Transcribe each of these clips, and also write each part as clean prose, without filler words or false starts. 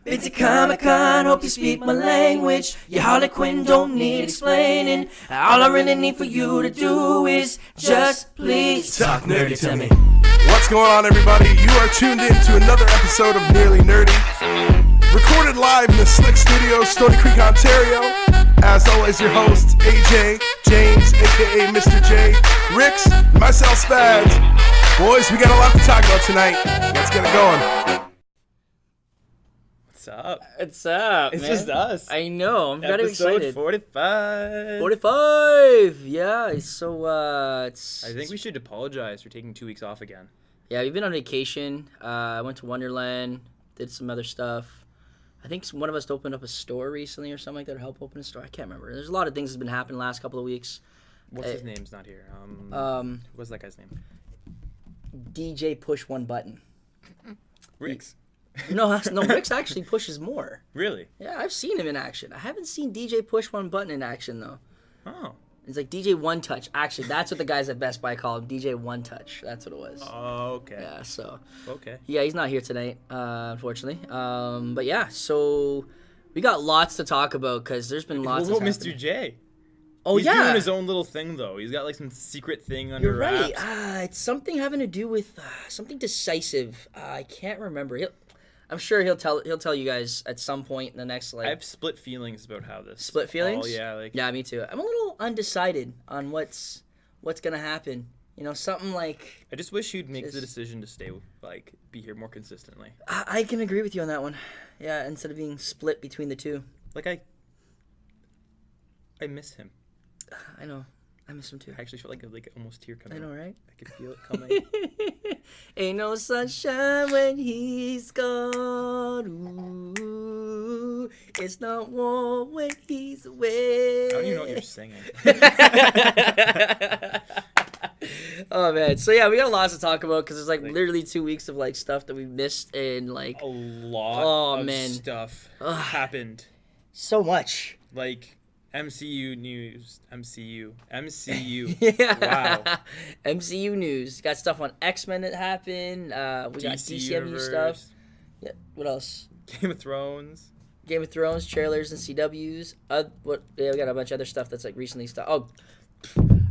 Been to Comic-Con, hope you speak my language. Your Harley Quinn don't need explaining. All I really need for you to do is just please talk nerdy to me. What's going on, everybody? You are tuned in to another episode of Nearly Nerdy. Recorded live in the Slick Studios, Stony Creek, Ontario. As always, your hosts, AJ, James, a.k.a. Mr. J, Ricks, and myself, Spads. Boys, we got a lot to talk about tonight. Let's get it going. What's up? What's up, It's man? just us. I know. I'm very Episode excited. 45. 45. Yeah. So it's. I think we should apologize for taking 2 weeks off again. Yeah, we've been on vacation. I went to Wonderland, did some other stuff. I think one of us opened up a store recently or something like that, or helped open a store. I can't remember. There's a lot of things that's been happening the last couple of weeks. What's his name's not here? What's that guy's name? DJ push one button. Ricks. No, Rick's actually pushes more. Really? Yeah, I've seen him in action. I haven't seen DJ push one button in action though. Oh. It's like DJ One Touch. Actually, that's what the guys at Best Buy call him. DJ One Touch. That's what it was. Oh, okay. Yeah. So. Okay. Yeah, he's not here tonight, unfortunately. But yeah, so we got lots to talk about because there's been lots. What of about Mr. J? Oh He's yeah. doing his own little thing though. He's got like some secret thing under You're right. wraps. It's something having to do with something decisive. I can't remember. I'm sure he'll tell you guys at some point in the next I have split feelings about how this. Split feelings? Oh yeah, like Yeah, me too. I'm a little undecided on what's gonna happen. You know, something like I just wish you'd make the decision to stay, be here more consistently. I can agree with you on that one. Yeah, instead of being split between the two. Like I miss him. I know. I miss him too. I actually felt like almost tear coming. I know, right? I could feel it coming. Ain't no sunshine when he's gone. Ooh, it's not warm when he's away. I don't even know what you're singing. Oh man, so yeah, we got a lot to talk about because there's literally 2 weeks of stuff that we missed and A lot of man. stuff happened. So much. Like MCU news, MCU. Yeah. Wow. MCU news. Got stuff on X-Men that happened. We got DCMU Universe, stuff. Yeah. What else? Game of Thrones. Game of Thrones trailers and CWs. Yeah, we got a bunch of other stuff that's recently stuff. Oh,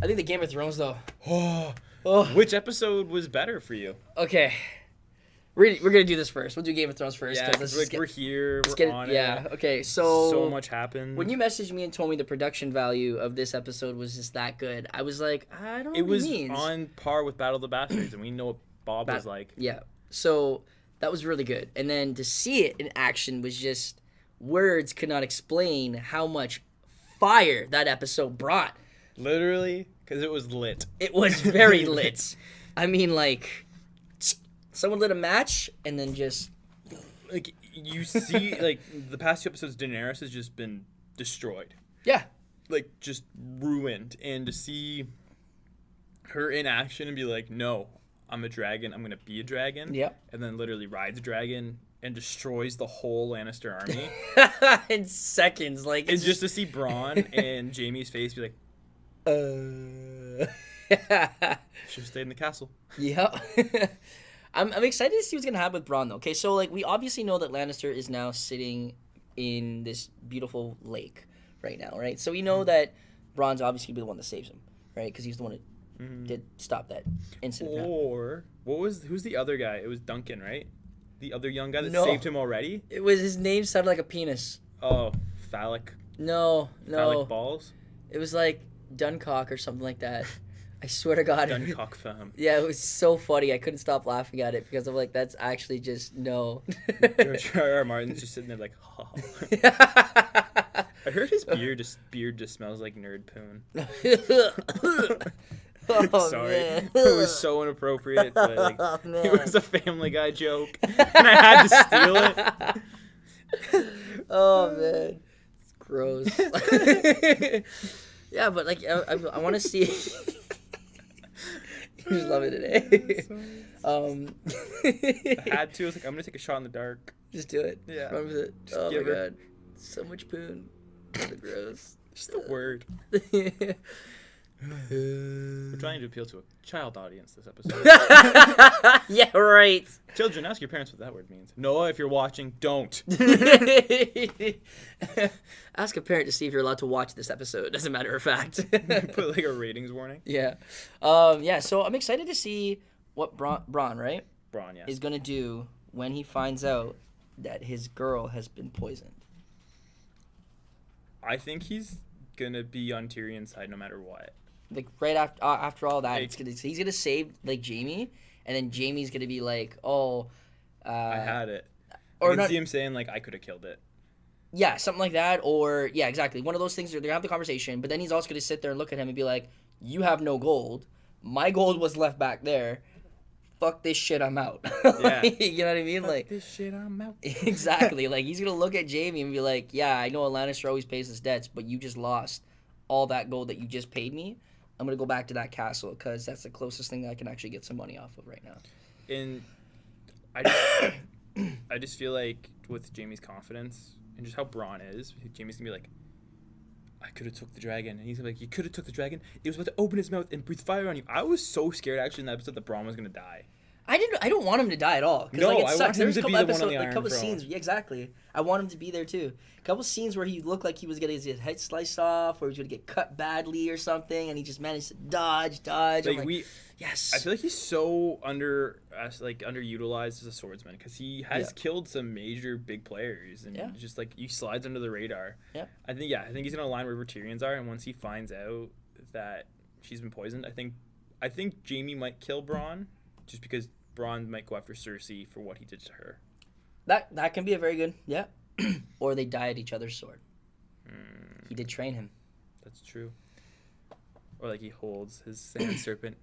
I think the Game of Thrones though. Oh. Which episode was better for you? Okay. We're gonna do this first. We'll do Game of Thrones first. Yeah, because we're here. We're on it. Yeah. Okay. So much happened. when you messaged me and told me the production value of this episode was just that good, I was like, I don't know it what was it means. on par with Battle of the Bastards, and we know what Bob was like. Yeah. So that was really good. And then to see it in action was just words could not explain how much fire that episode brought. Literally, because it was lit. It was very lit. I mean, someone lit a match and then just You see, the past 2 episodes, Daenerys has just been destroyed. yeah. Just ruined. And to see her in action and be like, no, I'm a dragon. I'm going to be a dragon. Yep. And then literally rides a dragon and destroys the whole Lannister army. In seconds, and just to see Bronn and Jaime's face be like, should have stayed in the castle. Yep. I'm excited to see what's gonna happen with Bronn though. Okay, so we obviously know that Lannister is now sitting in this beautiful lake right now, right? So we know that Bronn's obviously the one that saves him, right? Because he's the one that did stop that incident. Or who's the other guy? It was Duncan, right? The other young guy that No. saved him already. It was his name sounded like a penis. Oh, phallic No. balls. It was like Duncock or something like that. I swear to God. Duncock fam. Yeah, it was so funny. I couldn't stop laughing at it because I'm like, that's actually just no. George R.R. Martin's just sitting there like, ha. I heard his beard just smells like nerd poon. Oh, Sorry, man. it was so inappropriate, but Oh, man. it was a Family Guy joke, and I had to steal it. Oh man, it's gross. Yeah, but I want to see. You just love it today. I had to. I was like, I'm gonna take a shot in the dark. Just do it. Yeah. Run with it. Just Oh my give her- god, so much poon. So gross. Just the word. We're trying to appeal to a child audience this episode. Yeah, right. Children, ask your parents what that word means. Noah, if you're watching, don't. Ask a parent to see if you're allowed to watch this episode, as a matter of fact. Put like a ratings warning. Yeah. Yeah, so I'm excited to see what Braun, right? Braun, yes. Is going to do when he finds out that his girl has been poisoned. I think he's going to be on Tyrion's side no matter what. Like, right after all that, Like, he's going to save, like, Jaime, and then Jaime's going to be like, oh... I had it. Or I can not, see him saying, like, I could have killed it. yeah, something like that, or... Yeah, exactly. One of those things, they're going to have the conversation, but then he's also going to sit there and look at him and be like, you have no gold. My gold was left back there. Fuck this shit, I'm out. Yeah. You know what I mean? Fuck Like, this shit, I'm out. exactly. Like, he's going to look at Jaime and be like, yeah, I know a Lannister always pays his debts, but you just lost all that gold that you just paid me. I'm going to go back to that castle because that's the closest thing that I can actually get some money off of right now. And I just feel like with Jaime's confidence and just how Braun is, Jaime's going to be like, I could have took the dragon. And he's gonna be like, you could have took the dragon. It was about to open his mouth and breathe fire on you. I was so scared actually in that episode that Braun was going to die. I don't want him to die at all. No, like, it I sucks. want him There's to a be couple the one on episodes, the like, Iron couple Throne. scenes. Yeah, exactly. I want him to be there too. A couple scenes where he looked like he was getting his head sliced off, or he was going to get cut badly or something, and he just managed to dodge. Like, I'm like, yes. I feel like he's so underutilized as a swordsman because he has killed some major big players and just like he slides under the radar. Yeah. I think he's gonna align where Tyrion's are, and once he finds out that she's been poisoned, I think Jaime might kill Braun just because Braun might go after Cersei for what he did to her. That can be a very good, yeah. Or they die at each other's sword. He did train him. That's true. Or like he holds his sand serpent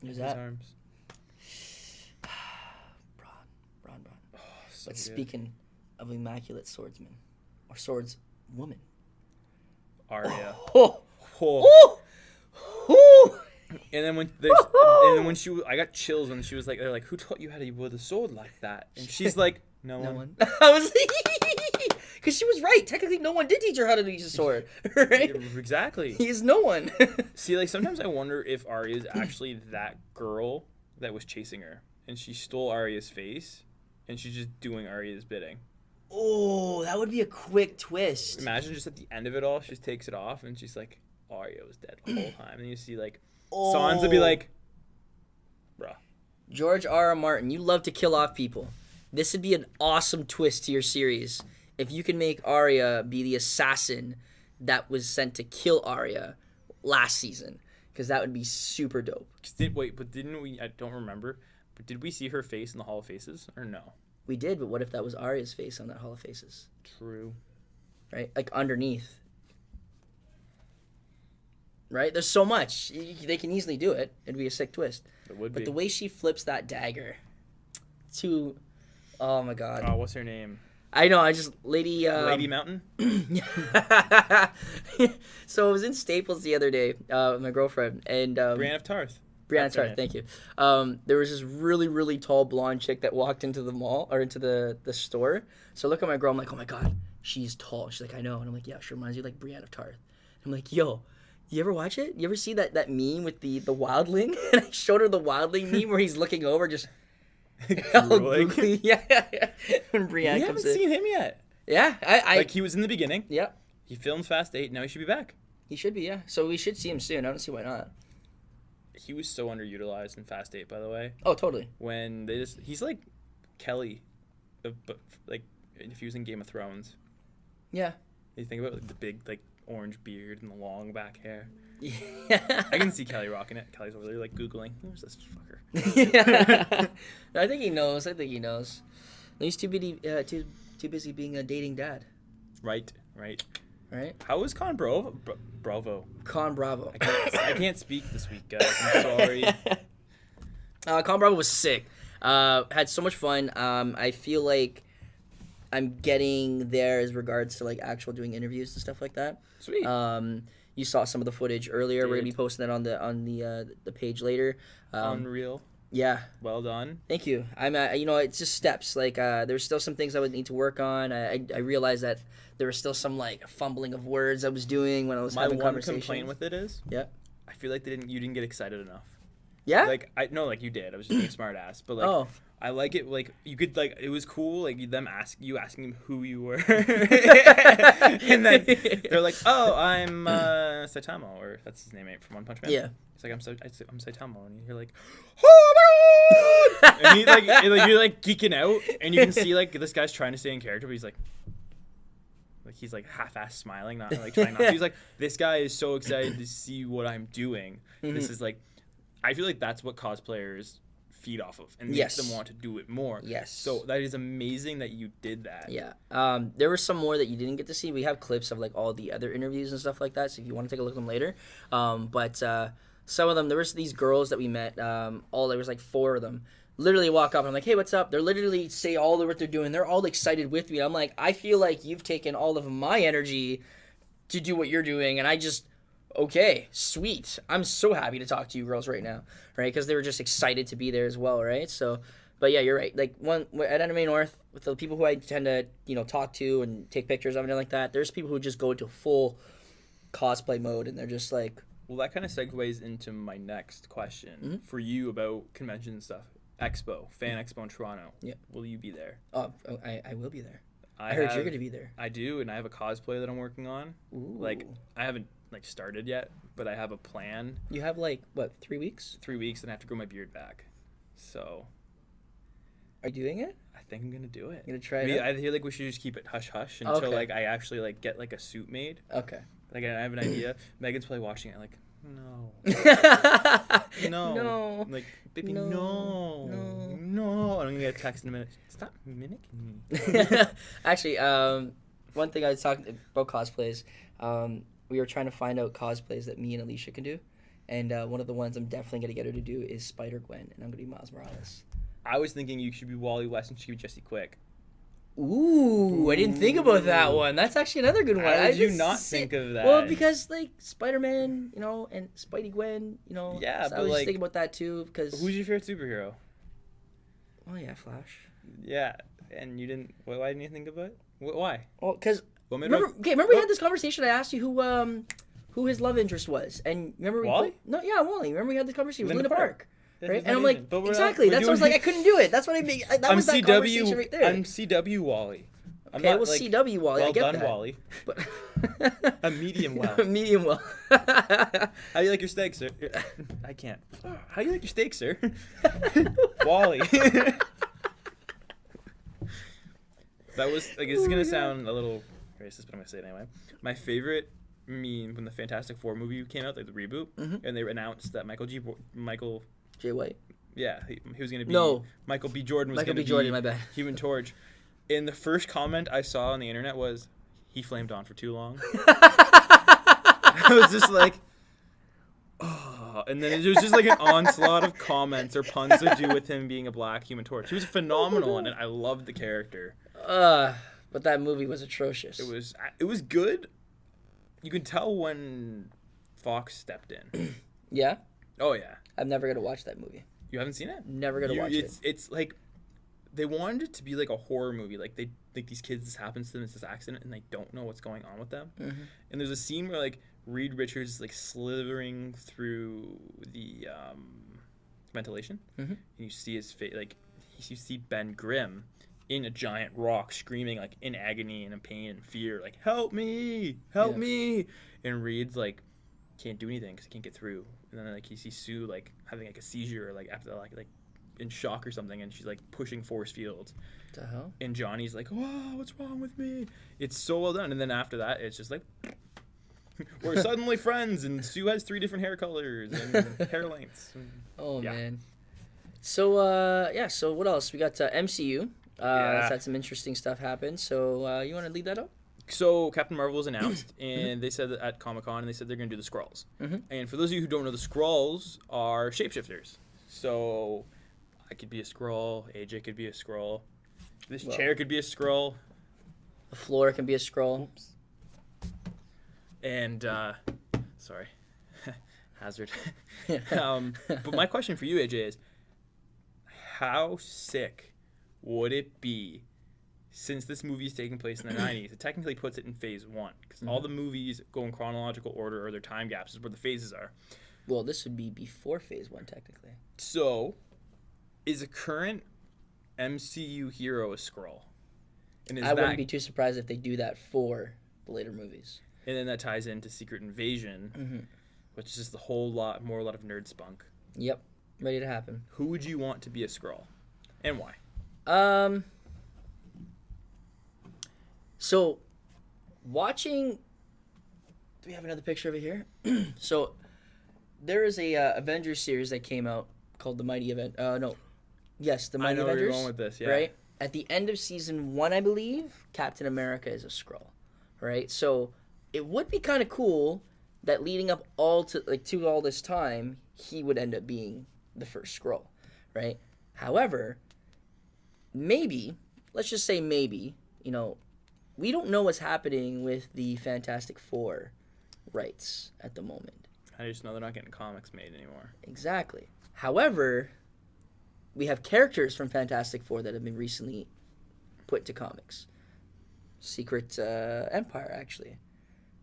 in his arms. Braun. Oh, so But good. speaking of immaculate swordsman, or swordswoman. Arya. Oh! Oh. Ooh! And then when I got chills when she was like, they're like, who taught you how to wield a sword like that? And she's like, no one. I was because she was right. Technically, no one did teach her how to use a sword, right? Exactly. He is no one. See, like sometimes I wonder if Arya is actually that girl that was chasing her, and she stole Arya's face, and she's just doing Arya's bidding. Oh, that would be a quick twist. Imagine just at the end of it all, she just takes it off, and she's like, Arya was dead the whole time, and you see like Sansa be like, bruh. George R.R. Martin, you love to kill off people. This would be an awesome twist to your series if you can make Arya be the assassin that was sent to kill Arya last season, because that would be super dope. Didn't we? I don't remember. But did we see her face in the Hall of Faces or no? We did, but what if that was Arya's face on that Hall of Faces? True. Right? Like underneath. Right? There's so much. They can easily do it. It'd be a sick twist. It would But be. the way she flips that dagger to... Oh, my God. Oh, what's her name? I know. I just... Lady Mountain? So I was in Staples the other day with my girlfriend. And, Brienne of Tarth. Brianna Tarth, thank you. There was this really, really tall blonde chick that walked into the mall, or into the store. So I look at my girl, I'm like, oh my God, she's tall. She's like, I know. And I'm like, yeah, she reminds you of like Brienne of Tarth. I'm like, yo, you ever watch it? You ever see that meme with the wildling? And I showed her the wildling meme where he's looking over just all googly. Yeah. When Brienne We comes haven't in. seen him yet. Yeah, I Like he was in the beginning. Yep. He filmed Fast 8. Now he should be back. He should be, yeah. So we should see him soon. I don't see why not. He was so underutilized in Fast 8, by the way. Oh, totally. When he's like Kelly, but like if he was in Game of Thrones. Yeah. You think about like the big like orange beard and the long back hair. Yeah. I can see Kelly rocking it. Kelly's over there like Googling, who's this fucker? Yeah. I think he knows. He's too busy being a dating dad. Right. Right? How was Con Bravo? Con Bravo. I can't speak this week, guys. I'm sorry. Con Bravo was sick. Had so much fun. I feel like I'm getting there as regards to like actual doing interviews and stuff like that. Sweet. You saw some of the footage earlier. We're gonna be Did. posting that on the page later. Unreal. Yeah. Well done. Thank you. It's just steps. Like, there's still some things I would need to work on. I realized that there was still some like fumbling of words I was doing when I was My having one conversations. complaint with it is, Yeah. I feel like you didn't get excited enough. Yeah. Like like you did. I was just being a smart ass, but like Oh. I like it. Like you could like it was cool. Like asking them who you were, and then they're like, "Oh, I'm Saitama," or that's his name, from One Punch Man. Yeah. It's like I'm Saitama, and you're like, "Oh my god!" And you're like geeking out, and you can see like this guy's trying to stay in character, but he's like he's like half-ass smiling, not like trying not to. He's like, this guy is so excited to see what I'm doing. Mm-hmm. This is like, I feel like that's what cosplayers feed off of and makes them want to do it more. Yes. So that is amazing that you did that. Yeah. There were some more that you didn't get to see. We have clips of like all the other interviews and stuff like that. So if you want to take a look at them later, but some of them, there was these girls that we met. There was like 4 of them. Literally walk up and I'm like, hey, what's up? They're literally say all of what they're doing. They're all excited with me. I'm like, I feel like you've taken all of my energy to do what you're doing, and I just, okay, sweet. I'm so happy to talk to you girls right now, right? Because they were just excited to be there as well, right? So, but yeah, you're right. Like at Anime North, with the people who I tend to talk to and take pictures of and like that, there's people who just go into full cosplay mode and they're just like. Well, that kind of segues into my next question for you about convention and stuff. Expo, Fan Expo in Toronto. Yeah. Will you be there? Oh, I will be there. I heard you're going to be there. I do, and I have a cosplay that I'm working on. Ooh. Like, I haven't started yet, but I have a plan. You have 3 weeks? 3 weeks, and I have to grow my beard back. So. Are you doing it? I think I'm gonna do it. You're gonna try it? I feel like we should just keep it hush hush until Okay. I actually get a suit made. Okay. Like I have an idea. Megan's probably watching it like, no. No. No. Like, baby, No. no. No. No. And I'm gonna get a text in a minute. Stop mimicking me. Actually, one thing I was talking about cosplays, we were trying to find out cosplays that me and Alicia can do. And one of the ones I'm definitely going to get her to do is Spider-Gwen, and I'm going to be Miles Morales. I was thinking you should be Wally West and she could be Jesse Quick. Ooh, I didn't think about that one. That's actually another good one. How did you not think of that? Well, because Spider-Man, and Spidey-Gwen, Yeah, so but I was just thinking about that too. Because who's your favorite superhero? Oh yeah, Flash. Yeah, and you didn't. Why didn't you think about it? Why? Well, because Well, remember we had this conversation. I asked you who his love interest was, and remember Wally? Wally. Remember we had this conversation with Linda Linda Park. Yeah, Right? he's And I'm not like, even- but we're exactly. not- That's we're what I was doing- like. I couldn't do it. That's what I made. That I'm was that conversation right there. I'm CW Wally. I'm Okay, not, well, CW Wally. Well I get done, that. Wally. But A medium well. medium well. How do you like your steak, sir? I can't. How do you like your steak, sir? Wally. That was this is gonna sound a little racist, but I'm gonna say it anyway. My favorite meme when the Fantastic Four movie came out, the reboot, and they announced that Michael Jay White. Yeah, he was gonna be. No. Michael B. Jordan was Michael gonna B. Jordan, be my bad. Human Torch. And the first comment I saw on the internet was, "He flamed on for too long." I was just like, oh. And then there was just an onslaught of comments or puns to do with him being a black Human Torch. He was phenomenal, and I loved the character. But that movie was atrocious. It was good. You can tell when Fox stepped in. Yeah? Oh yeah. I'm never gonna watch that movie. You haven't seen it? Never gonna watch it. It's like they wanted it to be like a horror movie. Like these kids, this happens to them, it's this accident, and they don't know what's going on with them. Mm-hmm. And there's a scene where Reed Richards is slithering through the ventilation, and you see his face. You see Ben Grimm in a giant rock, screaming in agony and in pain and fear, "Help me, help me!" And Reed's can't do anything because he can't get through. And then he sees Sue having a seizure, after in shock or something, and she's pushing force fields. What the hell? And Johnny's "Whoa, what's wrong with me?" It's so well done. And then after that, it's just we're suddenly friends, and Sue has 3 different hair colors and hair lengths. Oh Yeah. man. So so what else? We got MCU. That's had some interesting stuff happen. So you want to lead that up? So Captain Marvel was announced, and they said that at Comic-Con, and they said they're going to do the Skrulls. And for those of you who don't know, the Skrulls are shapeshifters. So I could be a Skrull, AJ could be a Skrull, this chair could be a Skrull. The floor can be a scroll. Oops. And, sorry, hazard. But my question for you, AJ, is how sick would it be, since this movie is taking place in the 90s, it technically puts it in phase 1, because all the movies go in chronological order, or their time gaps is where the phases are. Well, this would be before Phase 1, technically. So, is a current MCU hero a Skrull? And is I that, wouldn't be too surprised if they do that for the later movies. and then that ties into Secret Invasion, which is just a lot of nerd spunk. Yep, ready to happen. Who would you want to be a Skrull, and why? So, watching... Do we have another picture of it here? So, there is a Avengers series that came out called The Mighty Event... The Mighty I know where Avengers. you're going with this, yeah. Right? At the end of season 1, I believe, Captain America is a Skrull. Right? So, it would be kind of cool that leading up to all this time, he would end up being the first Skrull. Right? However, maybe, let's just say maybe, we don't know what's happening with the Fantastic Four rights at the moment. I just know they're not getting comics made anymore. Exactly. However, we have characters from Fantastic Four that have been recently put to comics. Secret Empire, actually.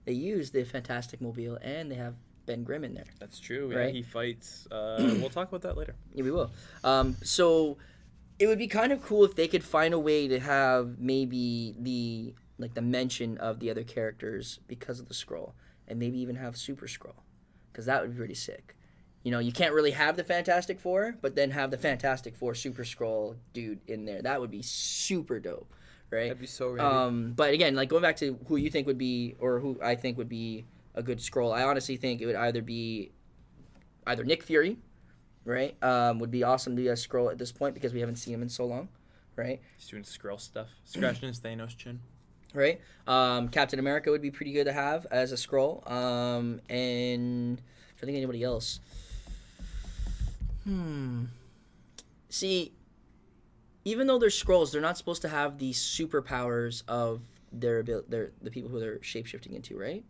They use the Fantastic Mobile, and they have Ben Grimm in there. That's true. Yeah, Right? he fights. We'll talk about that later. Yeah, we will. So it would be kind of cool if they could find a way to have maybe the mention of the other characters because of the Skrull, and maybe even have Super Skrull, because that would be pretty sick. You can't really have the Fantastic Four, but then have the Fantastic Four Super Skrull dude in there. That would be super dope, right? That'd be so ready. But again, going back to who you think would be, or who I think would be a good Skrull, I honestly think it would either Nick Fury, right? Would be awesome to be a Skrull at this point because we haven't seen him in so long, right? He's doing Skrull stuff, scratching his Thanos chin. Right? Captain America would be pretty good to have as a Skrull. And I'm trying to think of anybody else. See, even though they're Skrulls, they're not supposed to have the superpowers of the people who they're shapeshifting into, right?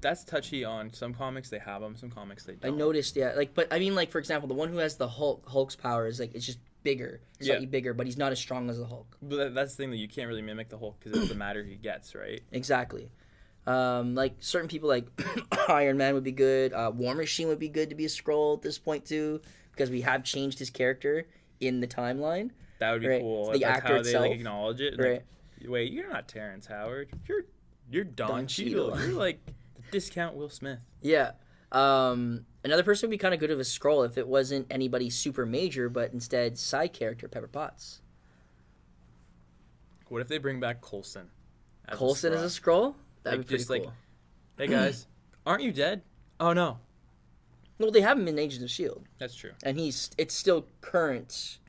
That's touchy on some comics. They have them. Some comics they I don't. noticed, yeah. But I mean, for example, the one who has the Hulk's powers, it's just bigger, slightly bigger, but he's not as strong as the Hulk. But that's the thing that you can't really mimic the Hulk because it's the matter he gets, right? Exactly. Certain people like Iron Man would be good. War Machine would be good to be a Skrull at this point too, because we have changed his character in the timeline. That would be right? cool. So the That's actor how itself, they acknowledge it. right? Wait, you're not Terrence Howard. You're Don Cheadle. Cheadle. You're like the discount Will Smith. Yeah. Another person would be kind of good of a Skrull if it wasn't anybody super major, but instead side character Pepper Potts. What if they bring back Coulson? Coulson as a Skrull? That'd be pretty just cool. Hey guys, aren't you dead? Oh no. Well, they have him in Agents of S.H.I.E.L.D. That's true. And it's still current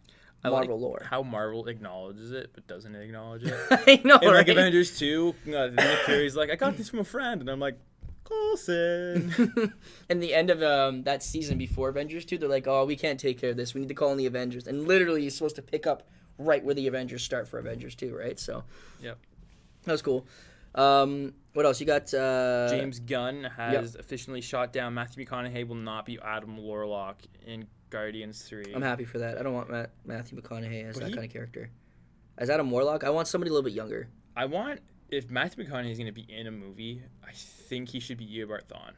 Marvel lore. How Marvel acknowledges it but doesn't acknowledge it. I know, In right? Avengers 2, Nick Fury's like, I got this from a friend, and I'm like, Coulson. And the end of that season before Avengers 2, they're like, oh, we can't take care of this. We need to call in the Avengers. And literally, you're supposed to pick up right where the Avengers start for Avengers 2, right? So, Yep. that was cool. What else? You got... James Gunn has officially shot down Matthew McConaughey will not be Adam Warlock in Guardians 3. I'm happy for that. I don't want Matthew McConaughey as that kind of character. As Adam Warlock, I want somebody a little bit younger. If Matthew McConaughey is going to be in a movie, I think he should be Eobard Thawne.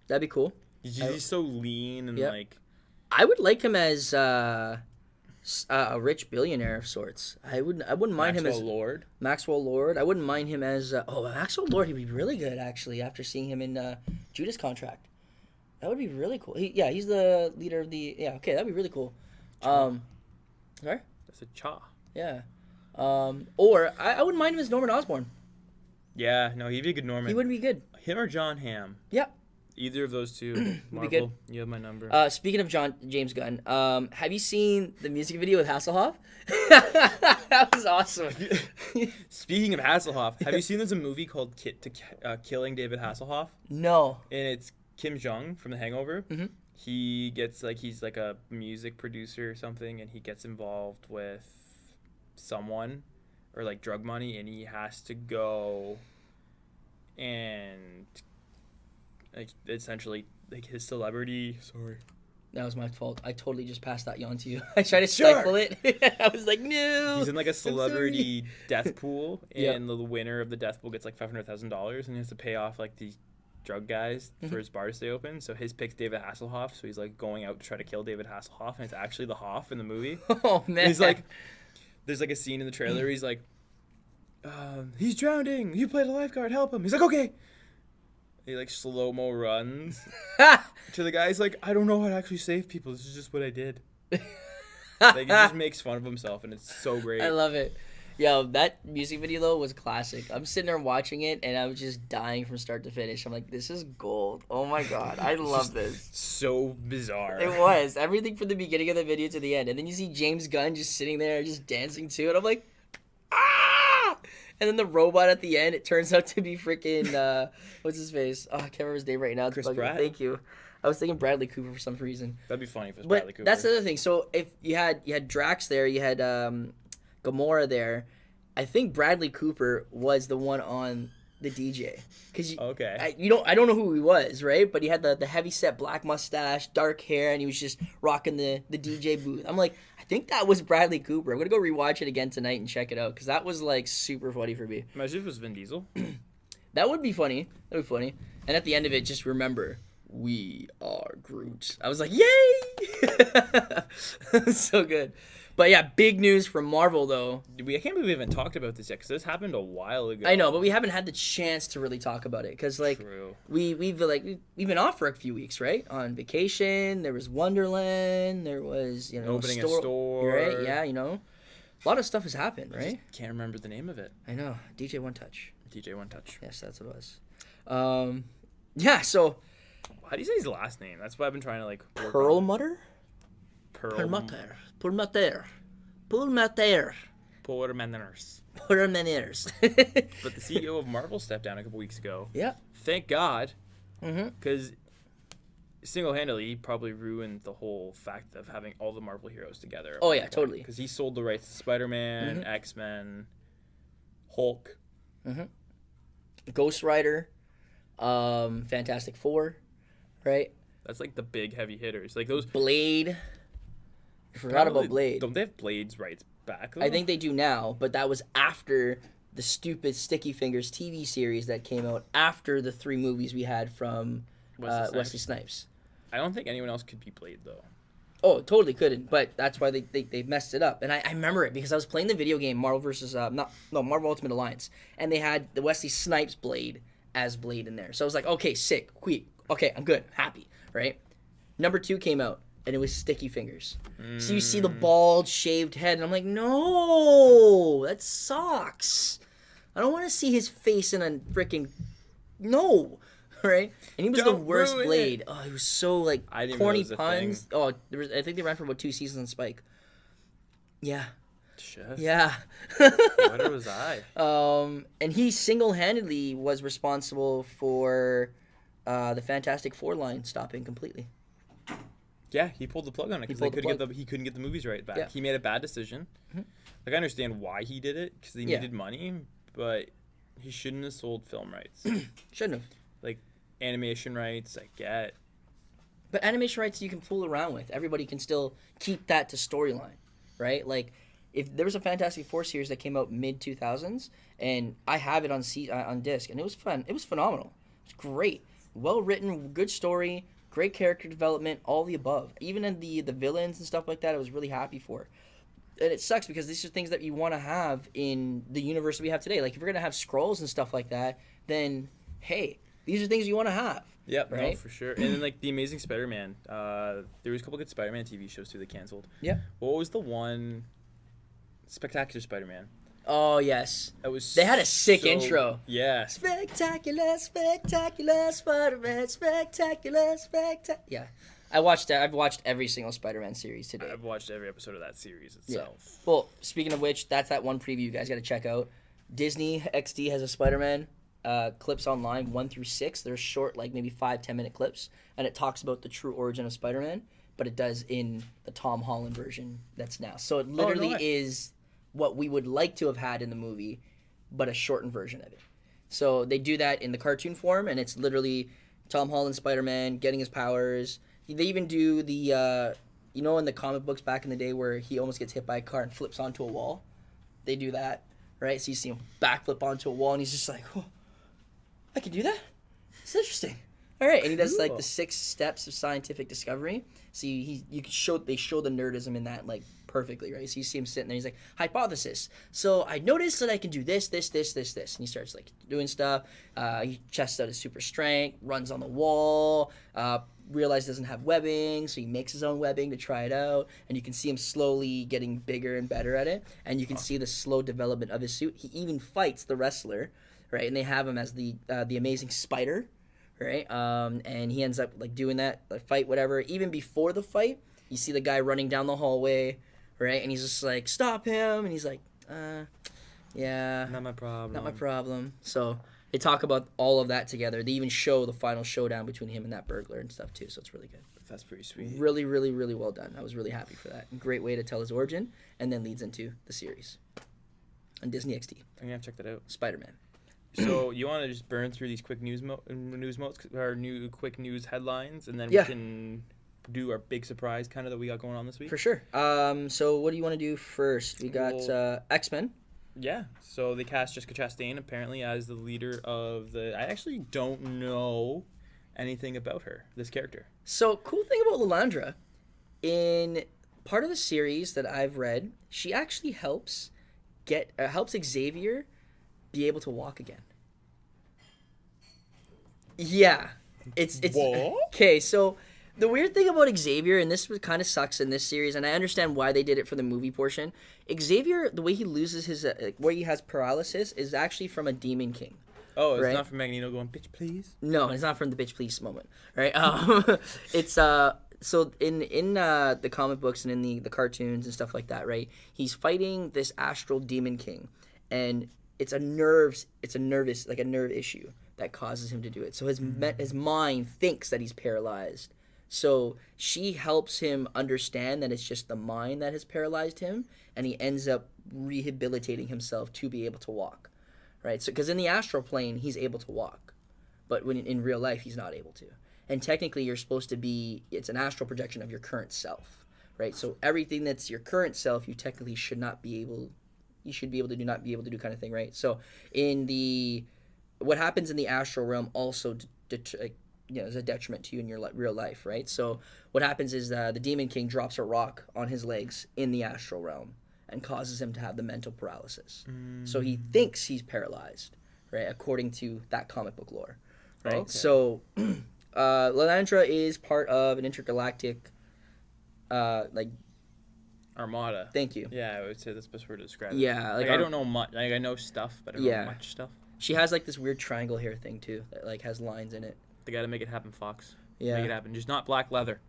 That'd be cool. He's so lean and I would like him as a rich billionaire of sorts. I wouldn't mind him as Lord. Maxwell Lord. I wouldn't mind him as Maxwell Lord. He'd be really good actually after seeing him in Judas Contract. That would be really cool. He's the leader of the okay, that'd be really cool. Sorry? That's a cha. Yeah. Or I wouldn't mind him as Norman Osborn. Yeah, no, he'd be a good Norman. He would be good. Him or John Hamm. Yeah. Either of those two. Marvel, good. you have my number. Speaking of James Gunn, have you seen the music video with Hasselhoff? That was awesome. Speaking of Hasselhoff, have you seen there's a movie called Killing David Hasselhoff? No. And it's Kim Jong from The Hangover. Mm-hmm. He gets he's like a music producer or something, and he gets involved with someone or like drug money, and he has to go and essentially his celebrity. Sorry. That was my fault. I totally just passed that yawn to you. I tried to stifle it. I was like, no. He's in like a celebrity death pool, and the winner of the death pool gets like $500,000, and he has to pay off like the drug guys for his bar to stay open. So his pick's David Hasselhoff. So he's like going out to try to kill David Hasselhoff, and it's actually the Hoff in the movie. Oh man! And he's like, there's like a scene in the trailer. He's like, he's drowning. You played a lifeguard. Help him. He's like, okay. He like slow-mo runs to the guy. He's like, I don't know how to actually save people. This is just what I did. Like he just makes fun of himself, and it's so great. I love it. Yo, that music video though was classic. I'm sitting there watching it, and I was just dying from start to finish. I'm like, this is gold. Oh my god, I love this. So bizarre. It was everything from the beginning of the video to the end, and then you see James Gunn just sitting there, just dancing too, and I'm like, ah! And then the robot at the end, it turns out to be freaking what's his face? Oh, I can't remember his name right now. It's Chris bugging me. Pratt? Thank you. I was thinking Bradley Cooper for some reason. That'd be funny if it was But Bradley Cooper. that's the other thing. So if you had Drax there, you had Gamora there. I think Bradley Cooper was the one on the DJ. Okay. I don't know who he was, right? But he had the heavy set black mustache, dark hair, and he was just rocking the DJ booth. I'm like, I think that was Bradley Cooper. I'm gonna go rewatch it again tonight and check it out because that was like super funny for me. Imagine if it was Vin Diesel. That would be funny. That would be funny. And at the end of it, just remember, we are Groot. I was like, yay! So good. But yeah, big news from Marvel though. I can't believe we haven't talked about this yet because this happened a while ago. I know, but we haven't had the chance to really talk about it because like True. we've been off for a few weeks, right? On vacation. There was Wonderland. There was Opening a store. right? Yeah, a lot of stuff has happened, I right? just can't remember the name of it. I know. DJ One Touch. DJ One Touch. Yes, that's what it was. Yeah. So How do you say his last name? That's what I've been trying to like. work on. Perlmutter. Perlmutter. Perlmutter. Portmaners. Perlmutters. But the CEO of Marvel stepped down a couple weeks ago. Yeah. Thank God. Mm-hmm. Because single-handedly, he probably ruined the whole fact of having all the Marvel heroes together. Oh, yeah, totally. Because he sold the rights to Spider-Man, X-Men, Hulk. Mm-hmm. Ghost Rider, Fantastic Four, right? That's like the big heavy hitters. Like those. Blade. I forgot about Blade. Don't they have Blade's rights back? Though? I think they do now, but that was after the stupid Sticky Fingers TV series that came out after the 3 movies we had from Wesley Snipes. I don't think anyone else could be Blade though. Oh, totally couldn't, but that's why they messed it up. And I remember it because I was playing the video game Marvel Marvel Ultimate Alliance, and they had the Wesley Snipes Blade as Blade in there. So I was like, okay, sick, quick, okay, I'm good, happy, right? Number 2 came out, and it was Sticky Fingers. So you see the bald, shaved head, and I'm like, no, that sucks. I don't want to see his face in a freaking no. Right? And he was the worst Blade. Oh, he was so like corny puns. Oh, I think they ran for about 2 seasons on Spike. Yeah. Shit. Yeah. Where was I? And he single-handedly was responsible for the Fantastic Four line stopping completely. Yeah, he pulled the plug on it because he couldn't get the movies right back. Yeah. He made a bad decision. Mm-hmm. Like I understand why he did it because he needed money, but he shouldn't have sold film rights. Shouldn't have. Like animation rights, I get. But animation rights you can fool around with. Everybody can still keep that to storyline, right? Like, if there was a Fantastic Four series that came out mid-2000s, and I have it on disc, and it was fun. It was phenomenal. It was great. Well-written, good story, great character development, all the above. Even in the villains and stuff like that, I was really happy for. And it sucks because these are things that you want to have in the universe that we have today. Like, if we're going to have Skrulls and stuff like that, then, hey, these are things you want to have. Yep, right? no, for sure. And then, like, The Amazing Spider-Man. There was a couple good Spider-Man TV shows, too, that canceled. Yeah. What was the one? Spectacular Spider-Man. Oh, yes. That was They had a sick intro. Yeah. Spectacular Spider-Man, spectacular. Yeah. I've watched every single Spider-Man series today. I've watched every episode of that series itself. Yeah. Well, speaking of which, that's that one preview you guys got to check out. Disney XD has a Spider-Man clips online 1 through 6. They're short, like maybe 5-10 minute clips, and it talks about the true origin of Spider-Man, but it does in the Tom Holland version that's now. So it literally is what we would like to have had in the movie, but a shortened version of it. So they do that in the cartoon form, and it's literally Tom Holland Spider-Man getting his powers. They even do the, in the comic books back in the day where he almost gets hit by a car and flips onto a wall. They do that, right? So you see him backflip onto a wall, and he's just like, oh, I can do that? It's interesting. All right, and he does like Cool. the 6 steps of scientific discovery. So they show the nerdism in that like perfectly, right? So you see him sitting there, he's like, hypothesis. So I noticed that I can do this, this, this, this, this, and he starts like doing stuff. He chests out his super strength, runs on the wall. Realizes doesn't have webbing, so he makes his own webbing to try it out, and you can see him slowly getting bigger and better at it, and you can see the slow development of his suit. He even fights the wrestler, right? And they have him as the amazing Spider, right? And he ends up like doing that like, fight, whatever. Even before the fight, you see the guy running down the hallway, right? And he's just like, stop him, and he's like, yeah, Not my problem. not my problem. So they talk about all of that together. They even show the final showdown between him and that burglar and stuff too. So it's really good. That's pretty sweet. Really, really, really well done. I was really happy for that. Great way to tell his origin, and then leads into the series on Disney XD. I'm gonna have to check that out. Spider-Man. So you want to just burn through these quick news modes, our new quick news headlines, and then Yeah. we can do our big surprise kind of that we got going on this week. For sure. So what do you want to do first? We got X-Men. Yeah. So they cast Jessica Chastain apparently as the leader of the. I actually don't know anything about her, this character. So cool thing about Lilandra, in part of the series that I've read, she actually helps Xavier be able to walk again. Yeah, it's What? okay. So the weird thing about Xavier, and this kind of sucks in this series, and I understand why they did it for the movie portion. Xavier, the way he loses his, where he has paralysis, is actually from a Demon King. Oh, it's Right. not from Magneto going, bitch, please. No, it's not from the bitch please moment, right? It's so in the comic books and in the cartoons and stuff like that, right? He's fighting this astral demon king, and it's a nerve issue that causes him to do it. So his mind thinks that he's paralyzed. So she helps him understand that it's just the mind that has paralyzed him, and he ends up rehabilitating himself to be able to walk, right? So because in the astral plane he's able to walk, but when in real life he's not able to. And technically it's an astral projection of your current self, right? So everything that's your current self, you technically should be able to not be able to do kind of thing, right? So what happens in the astral realm also is a detriment to you in your real life, right? So what happens is the Demon King drops a rock on his legs in the astral realm and causes him to have the mental paralysis. So he thinks he's paralyzed, right? According to that comic book lore, right? Okay. So Lilandra is part of an intergalactic, Armada. thank you. Yeah, I would say that's the best word to describe it. Yeah, Like, I don't know much. Like, I know stuff, but I don't Yeah. know much stuff. She has like this weird triangle hair thing too that like has lines in it. They got to make it happen, Fox. Yeah. Make it happen. Just not black leather,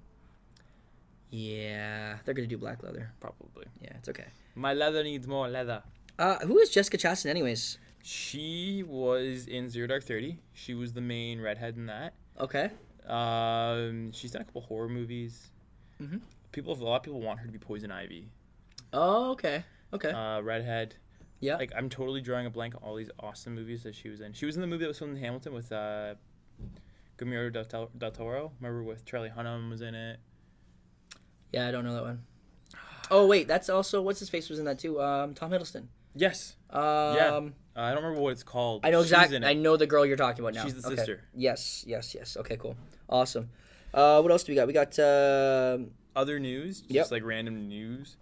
Yeah, they're gonna do black leather. probably. Yeah, it's okay. My leather needs more leather. Who is Jessica Chastain anyways? She was in Zero Dark 30. She was the main redhead in that. Okay. She's done a couple horror movies. Mhm. A lot of people want her to be Poison Ivy. Oh, okay. Okay. Redhead. Yeah. Like, I'm totally drawing a blank on all these awesome movies that she was in. She was in the movie that was filmed in Hamilton with Guillermo del Toro. Remember, with Charlie Hunnam was in it. Yeah, I don't know that one. Oh wait, that's also what's his face was in that too. Tom Hiddleston. Yes. Yeah. I don't remember what it's called. I know She's exactly. in it. I know the girl you're talking about now. She's the Okay. sister. Yes. Okay. Cool. Awesome. What else do we got? We got. Other news, just Yep. like random news.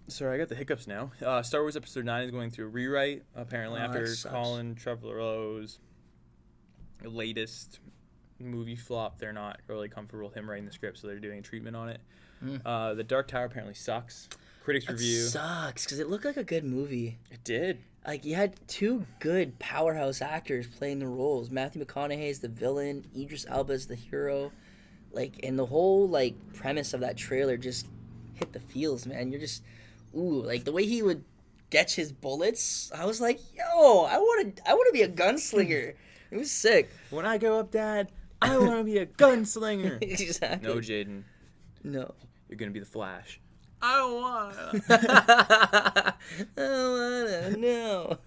Sorry, I got the hiccups now. Star Wars Episode 9 is going through a rewrite, apparently, Oh, after that sucks. Colin Trevorrow's latest movie flop. They're not really comfortable with him writing the script, so they're doing a treatment on it. The Dark Tower apparently sucks. Critics That review. sucks because it looked like a good movie. It did. Like you had 2 good powerhouse actors playing the roles. Matthew McConaughey is the villain. Idris Elba is the hero. Like, and the whole like premise of that trailer just hit the feels, man. You're just, like the way he would catch his bullets. I was like, yo, I want to be a gunslinger. It was sick. When I grow up, Dad, I want to be a gunslinger. Exactly. No, Jaden. No. You're going to be the Flash. I don't want I wanna know.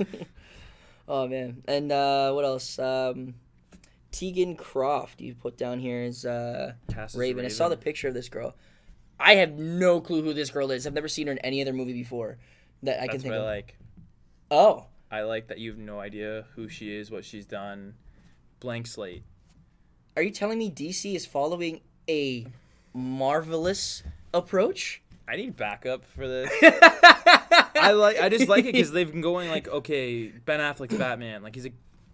Oh man. And what else? Tegan Croft you put down here is Cass is Raven. I saw the picture of this girl. I have no clue who this girl is. I've never seen her in any other movie before that I can That's think what of. I like. Oh. I like that you have no idea who she is, what she's done. blank slate. Are you telling me DC is following a marvelous approach? I need backup for this. I just like it because they've been going like, okay, Ben Affleck's Batman. Like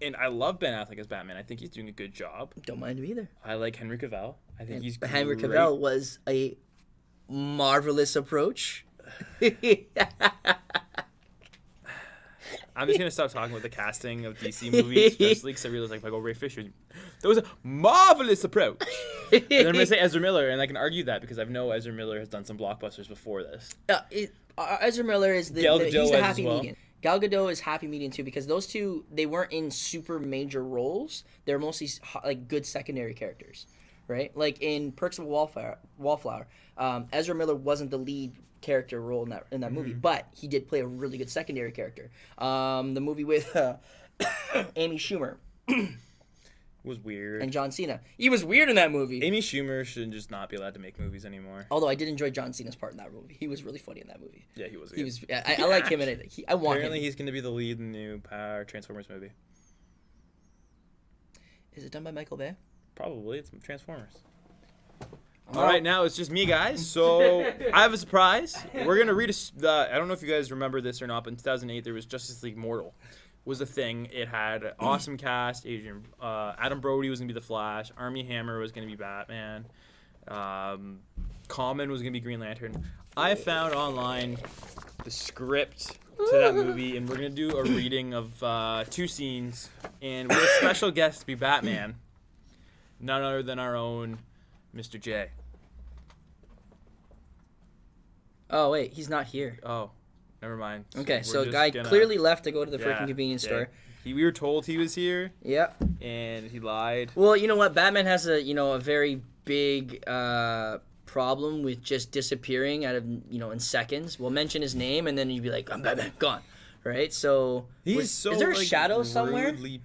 and I love Ben Affleck as Batman. I think he's doing a good job. Don't mind him either. I like Henry Cavill. I think he's Henry great. Cavill was a marvelous approach. I'm just gonna stop talking about the casting of DC movies, especially because I realize like Ray Fisher, that was a marvelous approach. And then I'm gonna say Ezra Miller, and I can argue that because I know Ezra Miller has done some blockbusters before this. Ezra Miller is Gal Gadot he's the as happy well. median. Gal Gadot is happy median too because those two, they weren't in super major roles. They're mostly like good secondary characters, right? Like in Perks of a Wallflower, Ezra Miller wasn't the lead character role in that movie, but he did play a really good secondary character. The movie with Amy Schumer Was weird. and John Cena. He was weird in that movie. Amy Schumer should just not be allowed to make movies anymore. Although I did enjoy John Cena's part in that movie. He was really funny in that movie. Yeah, he was. He was. I like him in it. I want Apparently, him. he's going to be the lead in the new Transformers movie. Is it done by Michael Bay? Probably. It's Transformers. All right, now it's just me, guys. So I have a surprise. We're going to read I don't know if you guys remember this or not, but in 2008, there was Justice League Mortal. Was a thing. It had an awesome cast. Adam Brody was going to be the Flash. Armie Hammer was going to be Batman. Common was going to be Green Lantern. I found online the script to that movie, and we're going to do a reading of 2 scenes. And we have a special guest to be Batman. None other than our own Mr. J. Oh wait, he's not here. Oh, never mind. Okay, We're so just guy gonna- clearly left to go to the Yeah, freaking convenience yeah. store. We were told he was here, Yeah. and he lied. Well, you know what? Batman has a very big problem with just disappearing out of in seconds. We'll mention his name, and then you'd be like, "I'm Batman, gone." Right? So He's so is there a like, shadow somewhere? rudely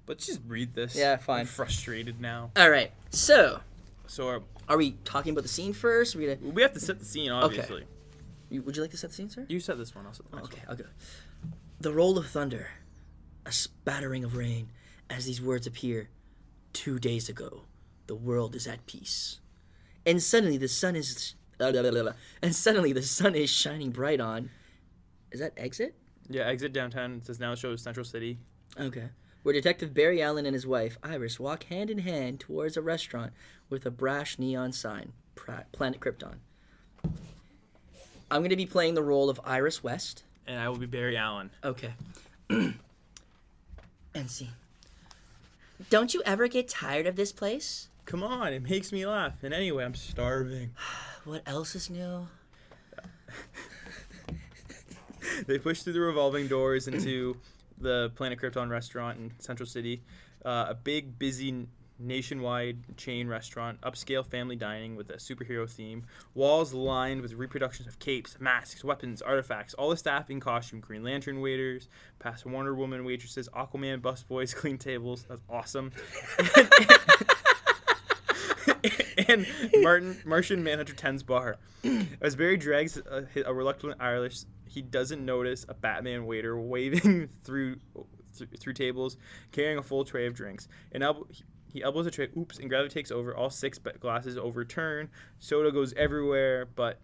Let's just read this. Yeah, fine. I'm frustrated now. All right. So So are we talking about the scene first? we have to set the scene, obviously. Would you like to set the scene, sir? You set this one. I'll set the next Okay, I'll go. The roll of thunder, a spattering of rain, as these words appear. 2 days ago, the world is at peace, and suddenly the sun is, shining bright on. Is that exit? Yeah, exit downtown. It says now shows Central City. Okay. Where Detective Barry Allen and his wife Iris walk hand in hand towards a restaurant with a brash neon sign, Planet Krypton. I'm going to be playing the role of Iris West. And I will be Barry Allen. Okay. And see. Don't you ever get tired of this place? Come on, it makes me laugh. And anyway, I'm starving. What else is new? They push through the revolving doors into the Planet Krypton restaurant in Central City. A big, busy, nationwide chain restaurant, upscale family dining with a superhero theme. Walls lined with reproductions of capes, masks, weapons, artifacts. All the staff in costume. Green Lantern waiters, past Wonder Woman waitresses, Aquaman busboys, clean tables. That's awesome. And Martian Manhunter 10's bar. As Barry drags a reluctant Irish, he doesn't notice a Batman waiter waving through tables, carrying a full tray of drinks. He elbows a tray, and gravity takes over. All 6 glasses overturn. Soda goes everywhere, but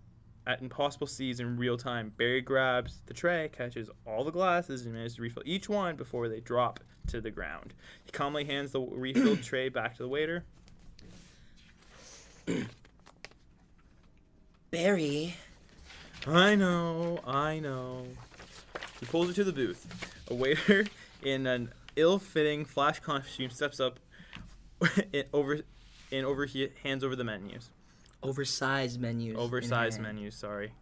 at impossible speeds in real time. Barry grabs the tray, catches all the glasses, and manages to refill each one before they drop to the ground. He calmly hands the refilled tray back to the waiter. Barry. I know. He pulls it to the booth. A waiter in an ill-fitting Flash costume steps up he hands over the menus. Oversized menus. Sorry.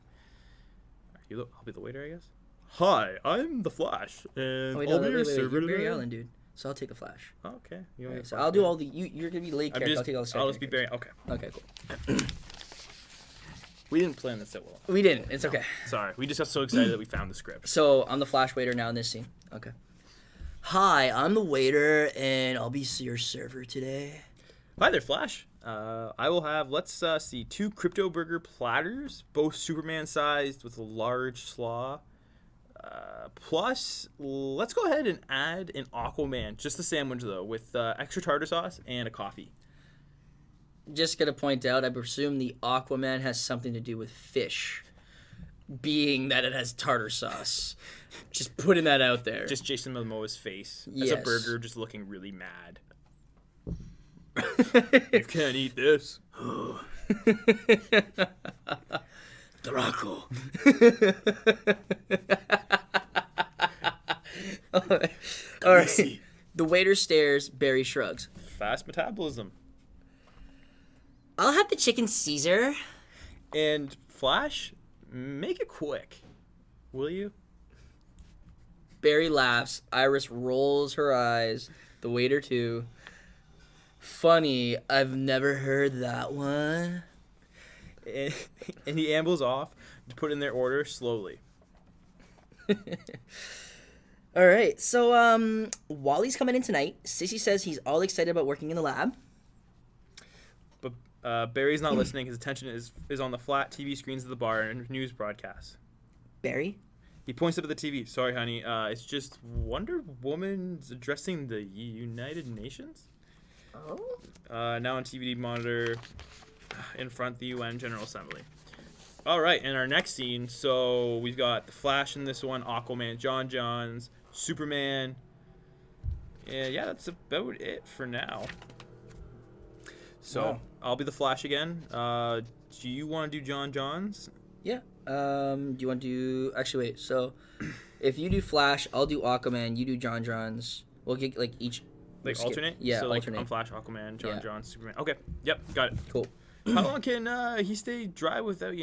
I'll be the waiter, I guess. Hi, I'm the Flash, and Wait, I'll be your wait. server You're Barry today. Allen, dude. So I'll take the Flash. Oh, okay. You want me to So Flash I'll do now? all the. You're gonna be the lead character. I'll take all the I'll just be secondary Barry. Okay. characters. Okay, cool. We didn't plan this that well. We didn't. It's okay. Sorry. We just got so excited that we found the script. So I'm the Flash waiter now in this scene. Okay. Hi, I'm the waiter, and I'll be your server today. Hi there, Flash. I will have, let's see, 2 crypto burger platters, both Superman-sized with a large slaw. Plus, let's go ahead and add an Aquaman, just the sandwich though, with extra tartar sauce and a coffee. Just gonna point out, I presume the Aquaman has something to do with fish, being that it has tartar sauce. Just putting that out there. Just Jason Momoa's face as Yes. a burger, just looking really mad. You can't eat this. Draco. All right. The waiter stares. Barry shrugs. Fast metabolism. I'll have the chicken Caesar. And Flash, make it quick, will you? Barry laughs. Iris rolls her eyes. The waiter too. Funny, I've never heard that one. And he ambles off to put in their order slowly. All right. So Wally's coming in tonight. Sissy says he's all excited about working in the lab. But Barry's not listening. His attention is on the flat TV screens of the bar and news broadcasts. Barry? He points up at the TV. Sorry, honey. It's just Wonder Woman's addressing the United Nations. Oh. Now on TV monitor in front of the UN General Assembly. All right, in our next scene, so we've got the Flash in this one, Aquaman, John Johns, Superman. Yeah, that's about it for now. So Wow. I'll be the Flash again. Do you want to do John Johns? Yeah. Do you want to do... Actually, wait. So if you do Flash, I'll do Aquaman, you do John Johns. We'll get, like, each... Like skip. alternate? Yeah, so, alternate. like, I'm Flash, Aquaman, John Yeah. Johns, Superman. Okay, yep, got it. Cool. How long can he stay dry without,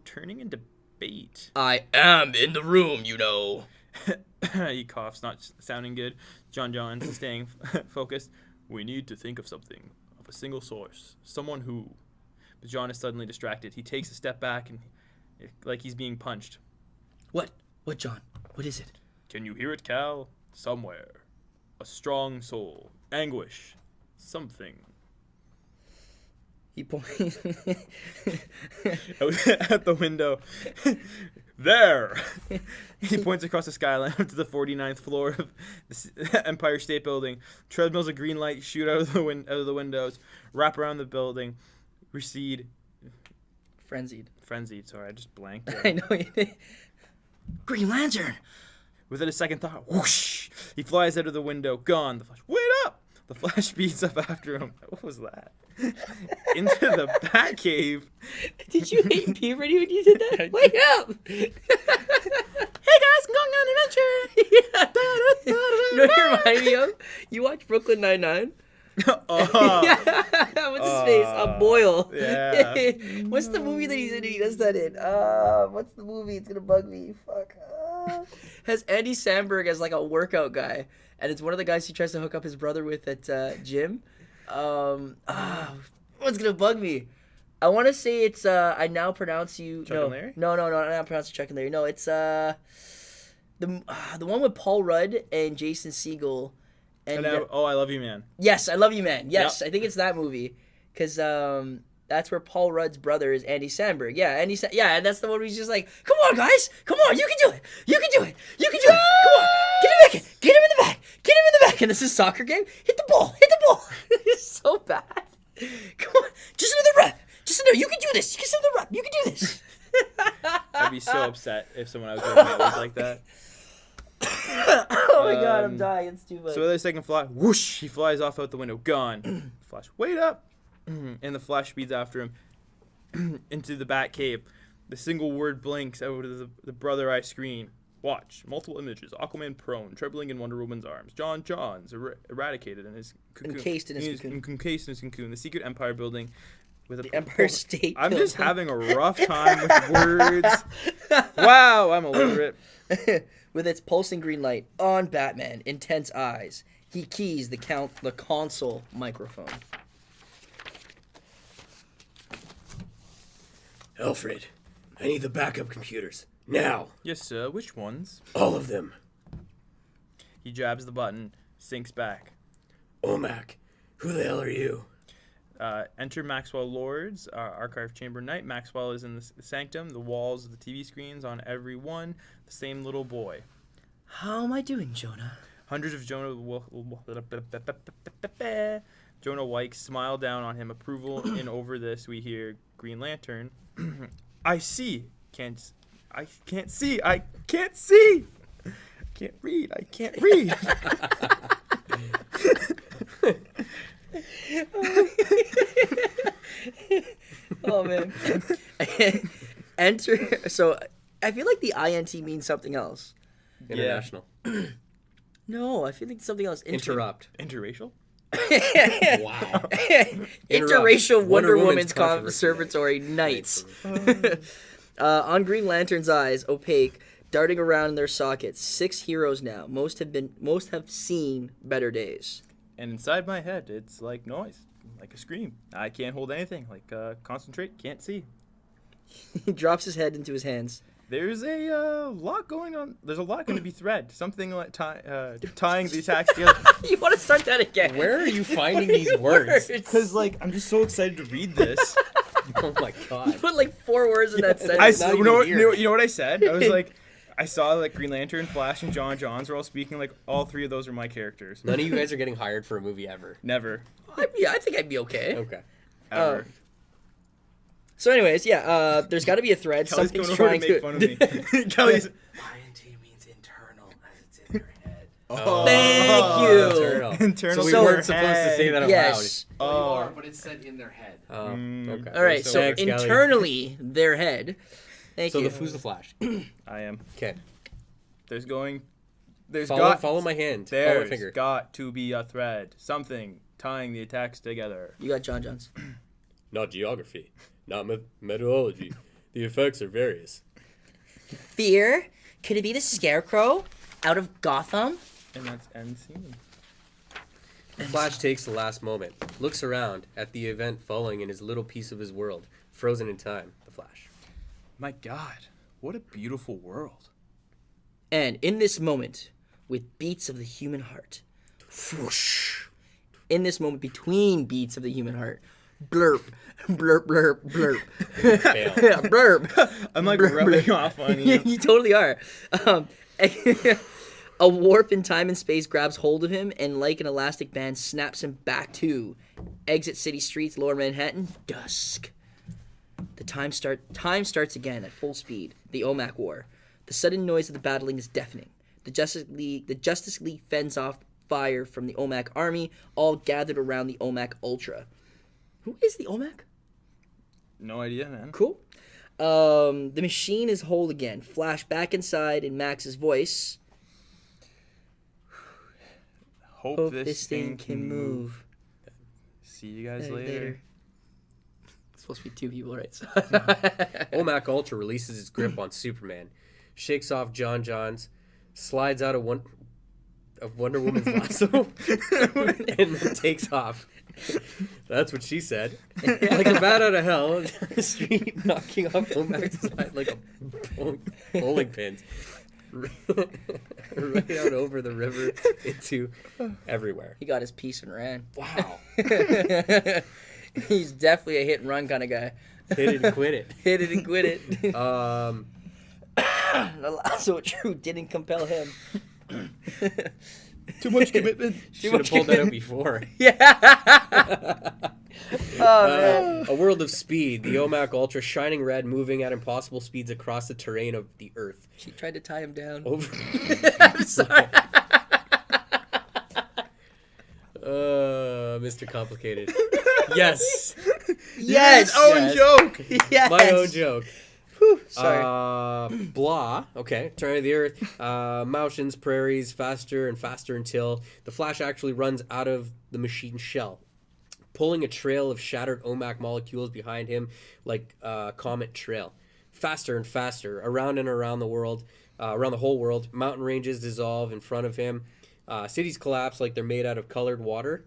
turning into bait? I am in the room, you know. He coughs, not sounding good. John Johns is staying focused. We need to think of something, of a single source, someone who. But John is suddenly distracted. He takes a step back and, like he's being punched. What? What, John? What is it? Can you hear it, Cal? Somewhere. A strong soul. Anguish. Something. He points... At the window. There! He points across the skyline up to the 49th floor of the Empire State Building. Treadmills of green light shoot out of the windows, wrap around the building, recede. Frenzied. Frenzied, sorry, I just blanked. I know you did. Green Lantern! Without a second thought, whoosh! He flies out of the window, gone. The Flash, wait up! The Flash speeds up after him. What was that? Into the Batcave. Did you hate puberty when you did that? Wake up! Hey guys, I'm going on an adventure! You know what you remind me of? You watch Brooklyn Nine-Nine? Oh. What's his face? Boyle. Yeah. What's the movie that he's in? He does that in. What's the movie? It's gonna bug me. Fuck. Has Andy Samberg as like a workout guy, and it's one of the guys he tries to hook up his brother with at gym. What's gonna bug me? I want to say it's I now pronounce you. Chuck and Larry? No, I now pronounce it Chuck and Larry. No, it's the one with Paul Rudd and Jason Segel. And now, I Love You, Man. Yes, I Love You, Man. Yes, Yep. I think it's that movie, because that's where Paul Rudd's brother is Andy Samberg. Yeah, and that's the one where he's just like, "Come on, guys, come on, you can do it, you can do it, you can do it. Come on, get him back, get him in the back, get him in the back." And this is a soccer game. Hit the ball, hit the ball. It's so bad. Come on, just another rep, just another. You can do this. Just another rep. You can do this. I'd be so upset if someone I was working with was like that. Oh my god, I'm dying. It's too much. So the second fly, whoosh, he flies off out the window, gone. Flash, wait up! And the Flash speeds after him into the Batcave. The single word blinks out of the brother eye screen. Watch, multiple images. Aquaman prone, trembling in Wonder Woman's arms. John Johns eradicated in his cocoon. Encased in his cocoon. Encased in his cocoon. The secret Empire building. With The Empire State I'm just Building. having a rough time with words. Wow, I'm illiterate. With its pulsing green light on Batman, intense eyes, he keys the console microphone. Alfred, I need the backup computers. Now. Yes, sir. Which ones? All of them. He jabs the button, sinks back. Omac, who the hell are you? Enter Maxwell Lord's archive chamber night. Maxwell is in the sanctum. The walls of the TV screens on every one. The same little boy. How am I doing, Jonah? Hundreds of Jonah Wykes smile down on him. Approval. And over this, we hear Green Lantern. I see. I can't see. I can't see. I can't read. I can't read. Oh man. Enter. So I feel like the INT means something else. International. No, I feel like something else. Interrupt. Interracial? Wow. Interracial Wonder Woman's controversy. Conservatory Nights. On Green Lantern's eyes, opaque, darting around in their sockets. 6 heroes now. Most have seen better days. And inside my head, it's like noise, like a scream. I can't hold anything. Like concentrate, can't see. He drops his head into his hands. There's a lot going on. There's a lot going to be thread. Something like tying the attacks together. You want to start that again? Where are you finding these words? Because like I'm just so excited to read this. Oh my god. You put like 4 words in that sentence. not You know, even here. you know what I said? I was like, I saw like Green Lantern, Flash, and John Johns were all speaking. Like all 3 of those are my characters. None of you guys are getting hired for a movie ever. Never. I think I'd be okay. Okay. Ever. So, anyways, yeah, there's got to be a thread. Kelly's Something's going over to trying make fun of me. Kelly's. INT means internal, as it's in their head. Oh. Thank you. Internal. Internal. So we So- weren't supposed to say that out Yes. Well, you Oh. are, but it's said in their head. loud. Okay. All right. So Thanks, Kelly. internally, their head. Thank So you. who's the Flash? I am. Okay. There's Follow my hand. Follow my There's finger. got to be a thread. Something tying the attacks together. You got John Johns. Not geography. Not methodology. The effects are various. Fear? Could it be the Scarecrow out of Gotham? And that's end scene. The Flash takes the last moment, looks around at the event falling in his little piece of his world, frozen in time. The Flash. My God, what a beautiful world. And in this moment, with beats of the human heart, whoosh, in this moment between beats of the human heart, blurp, blurp, blurp, blurp, Fail. blurp. I'm like Blur- rubbing blur. off on you. You totally are. A warp in time and space grabs hold of him and, like an elastic band, snaps him back to exit city streets, lower Manhattan, dusk. The time starts again at full speed. The OMAC War. The sudden noise of the battling is deafening. The Justice League fends off fire from the OMAC army, all gathered around the OMAC Ultra. Who is the OMAC? No idea, man. Cool. The machine is whole again. Flash back inside in Max's voice. Hope this thing can move. See you guys later. It's supposed to be 2 people, right? So OMAC Ultra releases its grip on Superman, shakes off John Johns, slides out of Wonder Woman's lasso, and then takes off. That's what she said. Like a bat out of hell, down the street, knocking off OMAC's side like a bowling pin. Right out over the river into everywhere. he got his piece and ran. Wow. He's definitely a hit and run kind of guy. Hit it and quit it. Hit it and quit it. Um, The lasso true didn't compel him. Too much commitment. should have pulled that out before. Oh man. A world of speed. The OMAC Ultra, shining red, moving at impossible speeds across the terrain of the Earth. She tried to tie him down. Over. I'm sorry. Mr. Complicated. Yes. Yes. Own Yes. joke. Yes. My own joke. Sorry. Blah. Okay. Turn of the Earth. Mountains, prairies, faster and faster until the Flash actually runs out of the machine shell, pulling a trail of shattered OMAC molecules behind him like a comet trail. Faster and faster, around and around the world, around the whole world. Mountain ranges dissolve in front of him. Cities collapse like they're made out of colored water,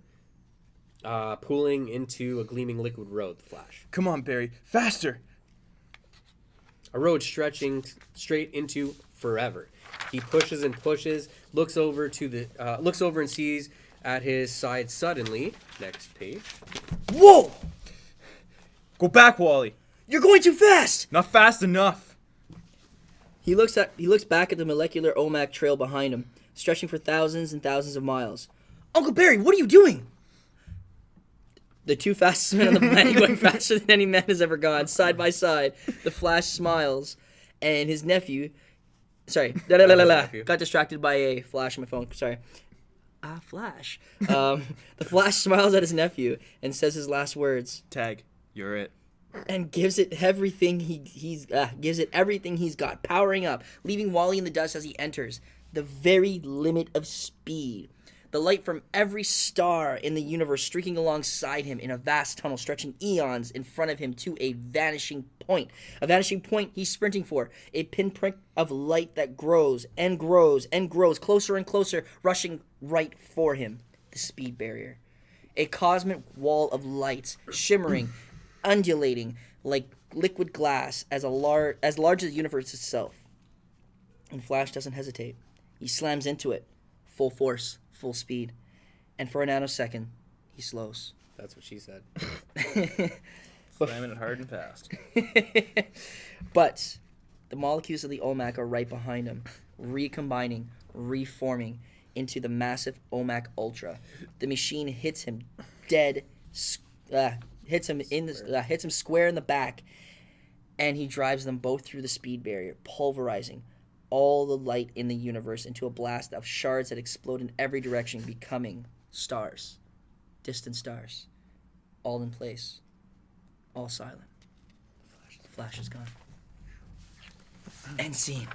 pooling into a gleaming liquid road. The Flash. Come on, Barry. Faster. A road stretching straight into forever. He pushes and pushes, looks over and sees At his side suddenly, next page, Whoa! Go back, Wally. You're going too fast! Not fast enough. He looks back at the molecular OMAC trail behind him, stretching for thousands and thousands of miles. Uncle Barry, what are you doing? The two fastest men on the planet going faster than any man has ever gone, side by side. The Flash smiles, and his nephew... Sorry. Got distracted by a flash on my phone. Sorry. Flash. The Flash smiles at his nephew and says his last words. Tag, you're it. And gives it everything he's got, powering up, leaving Wally in the dust as he enters the very limit of speed. The light from every star in the universe streaking alongside him in a vast tunnel stretching eons in front of him to a vanishing point. A vanishing point he's sprinting for. A pinprick of light that grows and grows and grows, closer and closer, rushing right for him. The speed barrier. A cosmic wall of lights, shimmering, undulating like liquid glass as large as the universe itself. And Flash doesn't hesitate. He slams into it, full force, full speed, and for a nanosecond, he slows. that's what she said. Slamming it hard and fast. But the molecules of the OMAC are right behind him, recombining, reforming into the massive OMAC Ultra. The machine hits him hits him square in the back, and he drives them both through the speed barrier, pulverizing all the light in the universe into a blast of shards that explode in every direction, becoming stars, distant stars, all in place, all silent. Flash is gone. End scene.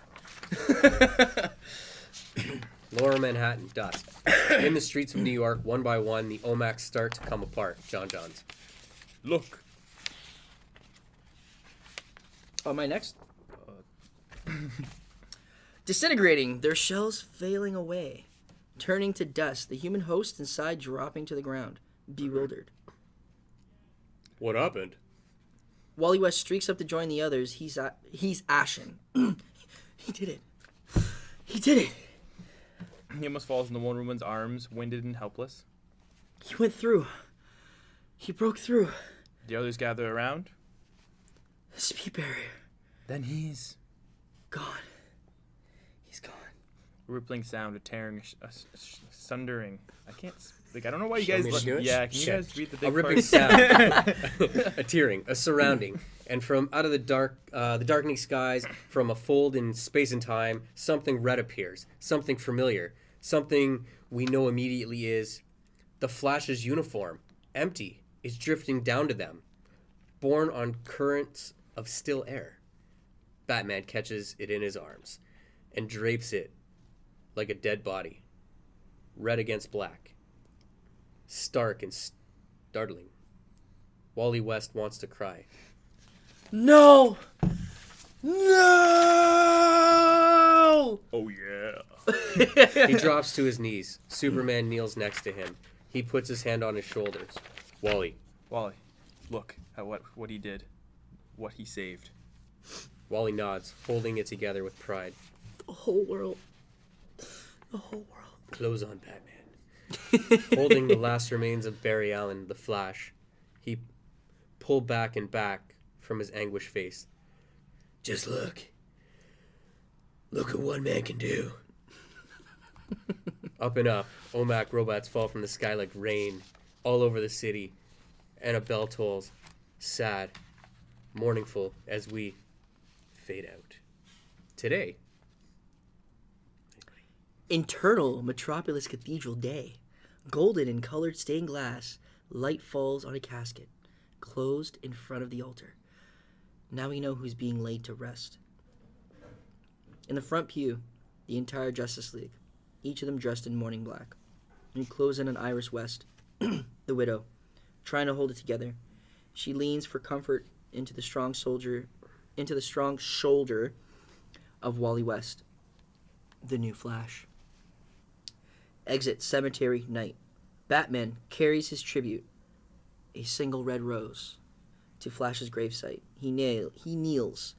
Lower Manhattan, dusk. In the streets of New York, one by one, the OMACs start to come apart. Johns. Look. Oh, am I next? Disintegrating, their shells failing away, turning to dust, the human host inside dropping to the ground, bewildered. What happened? Wally West streaks up to join the others. He's ashen. He did it. He did it. He almost falls into Wonder Woman's arms, winded and helpless. He went through. He broke through. The others gather around. The speed barrier. Then he's Gone. He's gone. a rippling sound, a tearing, a sundering. I can't. I don't know why you Show guys. me the goods? Yeah, can you Shit. guys read the big A ripping parts? sound, a tearing, a surrounding, and from out of the darkening skies, from a fold in space and time, something red appears, something familiar, something we know immediately is the Flash's uniform, empty, is drifting down to them, borne on currents of still air. Batman catches it in his arms and drapes it like a dead body, red against black. Stark and startling. Wally West wants to cry. No! No! Oh yeah. He drops to his knees. Superman kneels next to him. He puts his hand on his shoulders. Wally. Wally, look at what he did, what he saved. Wally nods, holding it together with pride. The whole world. The whole world. Clothes on, Batman. Holding the last remains of Barry Allen, the Flash, he pulled back and back from his anguished face. Just look. Look at what man can do. Up and up, OMAC robots fall from the sky like rain all over the city, and a bell tolls, sad, mournful, as we fade out. Today, Internal Metropolis Cathedral Day. Golden and colored stained glass. Light falls on a casket, closed in front of the altar. Now we know who's being laid to rest. In the front pew, the entire Justice League, each of them dressed in mourning black. And close in on Iris West, the widow, trying to hold it together. She leans for comfort into the strong shoulder of Wally West, the new Flash. Exit cemetery night. Batman carries his tribute, a single red rose, to Flash's gravesite. He kneels,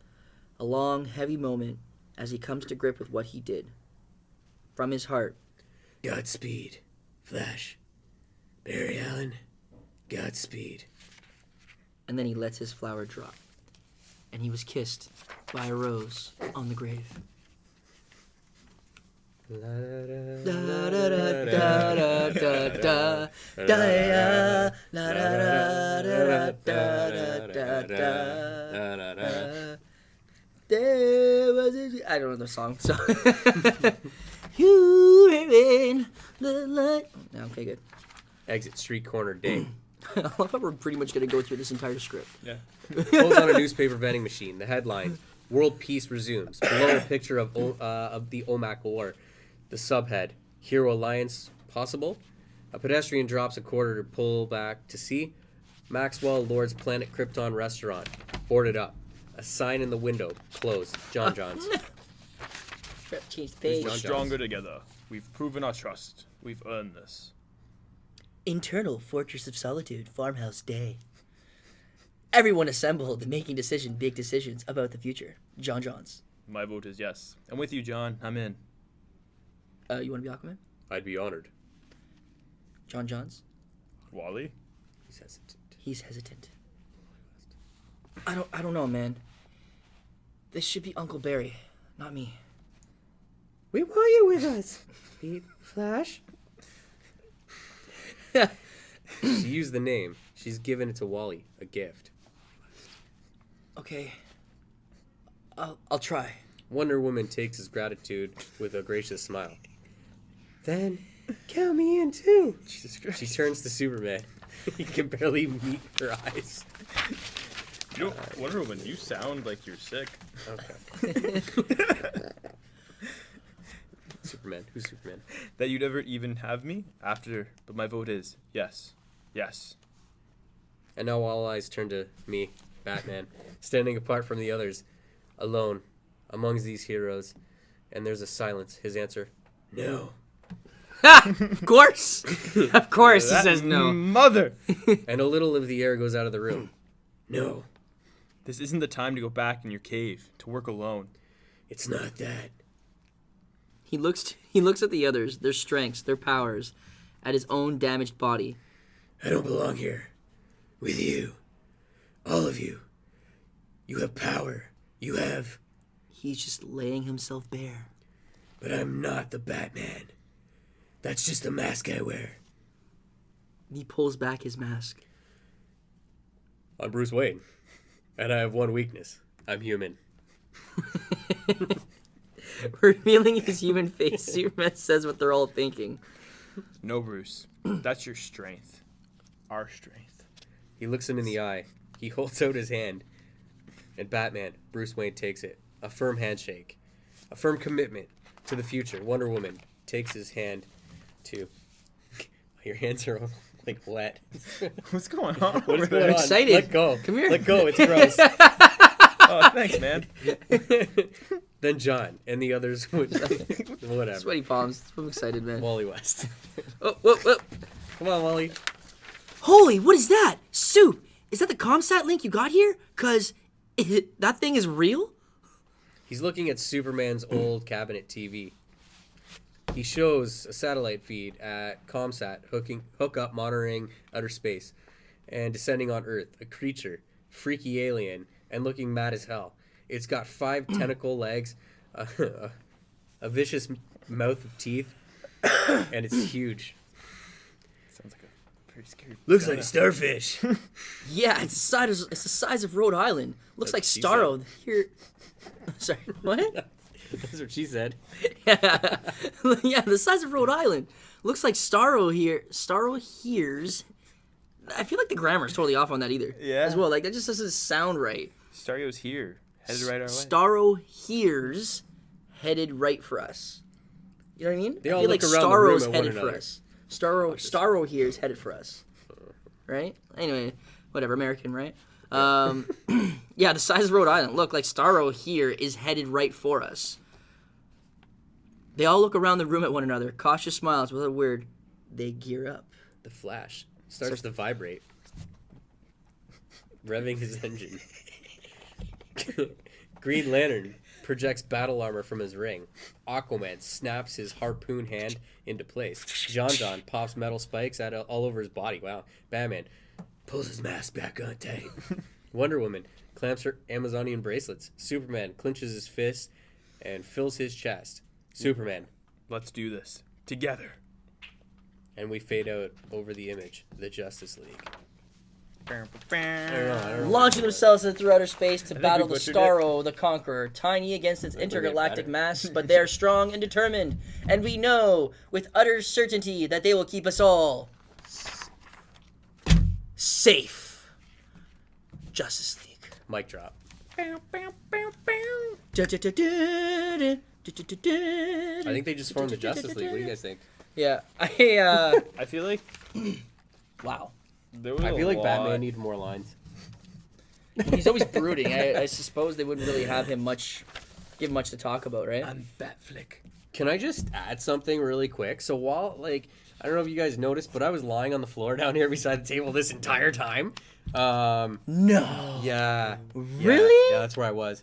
a long, heavy moment as he comes to grip with what he did. From his heart, Godspeed, Flash. Barry Allen. Godspeed. And then he lets his flower drop. And he was kissed by a rose on the grave. I don't know the song, so. You are in the light. Okay, good. Exit street corner day. I love how we're pretty much going to go through this entire script. Yeah. Pulls on a newspaper vending machine. The headline: World Peace Resumes. Below a picture of the OMAC War. The subhead: Hero Alliance Possible. A pedestrian drops a quarter to pull back to see. Maxwell Lord's Planet Krypton restaurant. Boarded up. A sign in the window. Closed. John John's. Change the page. John Stronger together. We've proven our trust. We've earned this. Internal Fortress of Solitude Farmhouse Day. Everyone assembled, making big decisions about the future. John Johns. My vote is yes. I'm with you, John. I'm in. You want to be Aquaman? I'd be honored. John Johns? Wally? He's hesitant. He's hesitant. I don't know, man. This should be Uncle Barry, not me. We want you with us, Pete Flash. She used the name. She's given it to Wally, a gift. Okay. I'll try. Wonder Woman takes his gratitude with a gracious smile. Then, count me in too. Jesus Christ. She turns to Superman. He can barely meet her eyes. You know, Wonder Woman, you sound like you're sick. Okay. Superman. Who's Superman? That you'd ever even have me after, but my vote is yes. Yes. And now all eyes turn to me, Batman, standing apart from the others, alone, amongst these heroes. And there's a silence. His answer: No. Of course! Of course he says no. Mother! And a little of the air goes out of the room. No. This isn't the time to go back in your cave, to work alone. It's not that. He looks at the others, their strengths, their powers, at his own damaged body. I don't belong here. With you. All of you. You have power. You have... He's just laying himself bare. But I'm not the Batman. That's just the mask I wear. He pulls back his mask. I'm Bruce Wayne, and I have one weakness. I'm human. Revealing his human face, Superman says what they're all thinking. No, Bruce. That's your strength. Our strength. He looks him in the eye. He holds out his hand. And Batman, Bruce Wayne, takes it. A firm handshake. A firm commitment to the future. Wonder Woman takes his hand too. Your hands are all, like, wet. What's going on? What's over going there? on? excited. Let go. Come here. Let go. It's gross. Oh, thanks, man. Then John and the others would... Whatever. Sweaty palms. I'm excited, man. Wally West. Oh, whoa, whoa. Come on, Wally. Holy, what is that? Soup, is that the ComSat link you got here? Because that thing is real? He's looking at Superman's old cabinet TV. He shows a satellite feed at ComSat hook up monitoring outer space and descending on Earth, a creature, freaky alien, and looking mad as hell. It's got 5 tentacle legs, a vicious mouth of teeth, and it's huge. Sounds like a pretty scary. Looks like a starfish. Yeah, it's the size of Rhode Island. Looks like That's what she Starro here. Sorry, what? That's what she said. Yeah, the size of Rhode Island. Looks like Starro here. Starro hears. I feel like the grammar's totally off on that either. Yeah. As well, like that just doesn't sound right. Stario's here. Headed right our way. Starro hears, headed right for us. You know what I mean? They I all feel look like around the room Starro's at one headed for another. us. Starro here is headed for us. Right? Anyway, whatever. American, right? Yeah, the size of Rhode Island. Look, like Starro here is headed right for us. They all look around the room at one another. Cautious smiles with a word. They gear up. The Flash starts to vibrate, revving his engine. Green Lantern projects battle armor from his ring. Aquaman snaps his harpoon hand into place. John pops metal spikes all over his body. Wow. Batman Pulls his mask back on tight. Wonder Woman clamps her Amazonian bracelets. Superman clenches his fist and fills his chest. Superman. Let's do this together. And we fade out over the image. The Justice League. I don't know. Launching themselves into outer space to battle we the butchered Starro, the Conqueror, tiny against its intergalactic better. mass, but they are strong and determined, and we know with utter certainty that they will keep us all safe. Justice League. Mic drop. I I think they just formed the Justice League. What do you guys think? Yeah, I feel like wow. there was I feel a like lot. Batman needed more lines. He's always brooding. I suppose they wouldn't really have him give much to talk about, right? I'm Batflick. Can I just add something really quick? So while, I don't know if you guys noticed, but I was lying on the floor down here beside the table this entire time. No. Yeah. Really? Yeah, that's where I was.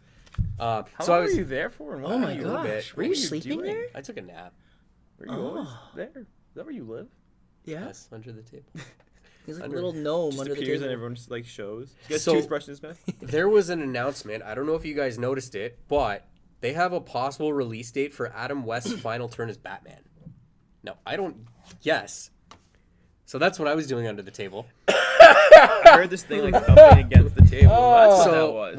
How So long I was. were you there for? And what Oh were my you- gosh. Were you sleeping doing? there? I took a nap. Were you always there? Is that where you live? Yeah. Yes, under the table. He's like a Under- little gnome Just under the appears on table. everyone's like shows. You got So- toothbrush in his mouth? There was an announcement. I don't know if you guys noticed it, but they have a possible release date for Adam West's final turn as Batman. No, I don't. Yes. So that's what I was doing under the table. I heard this thing like thumping against the table. That's what that So was.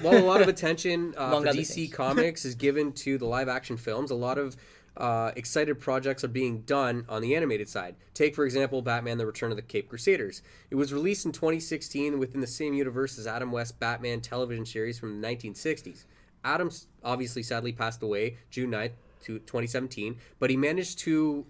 while a lot of attention Among for other DC things. Comics is given to the live action films, a lot of excited projects are being done on the animated side. Take, for example, Batman: The Return of the Cape Crusaders. It was released in 2016 within the same universe as Adam West's Batman television series from the 1960s. Adams obviously sadly passed away June 9th, 2017, but he managed to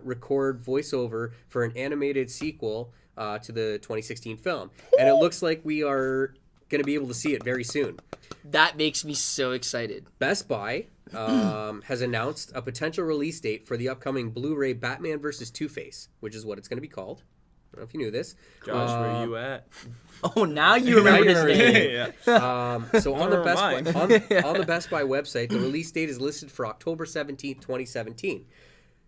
record voiceover for an animated sequel to the 2016 film. And it looks like we are going to be able to see it very soon. That makes me so excited. Best Buy has announced a potential release date for the upcoming Blu-ray Batman vs. Two-Face, which is what it's going to be called. I don't know if you knew this. Josh, where you at? Oh, now you remember you his remember his name. yeah. So on the Best Buy, Mine. on the Best Buy website, the release date is listed for October 17th, 2017.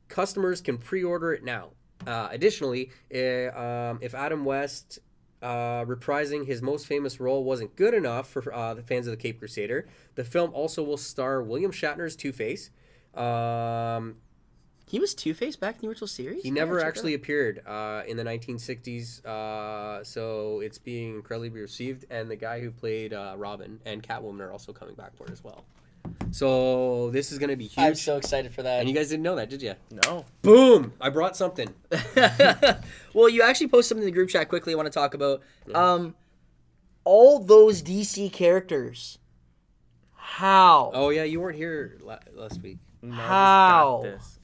Customers can pre-order it now. Additionally, if Adam West reprising his most famous role wasn't good enough for the fans of the Cape Crusader, the film also will star William Shatner's Two-Face. He was Two-Face back in the original series? He never actually appeared in the 1960s, so it's being incredibly received. And the guy who played Robin and Catwoman are also coming back for it as well. So this is going to be huge. I'm so excited for that. And you guys didn't know that, did you? No. Boom! I brought something. Well, you actually posted something in the group chat quickly I want to talk about. All those DC characters. How? Oh, yeah, you weren't here last week. How? Got this.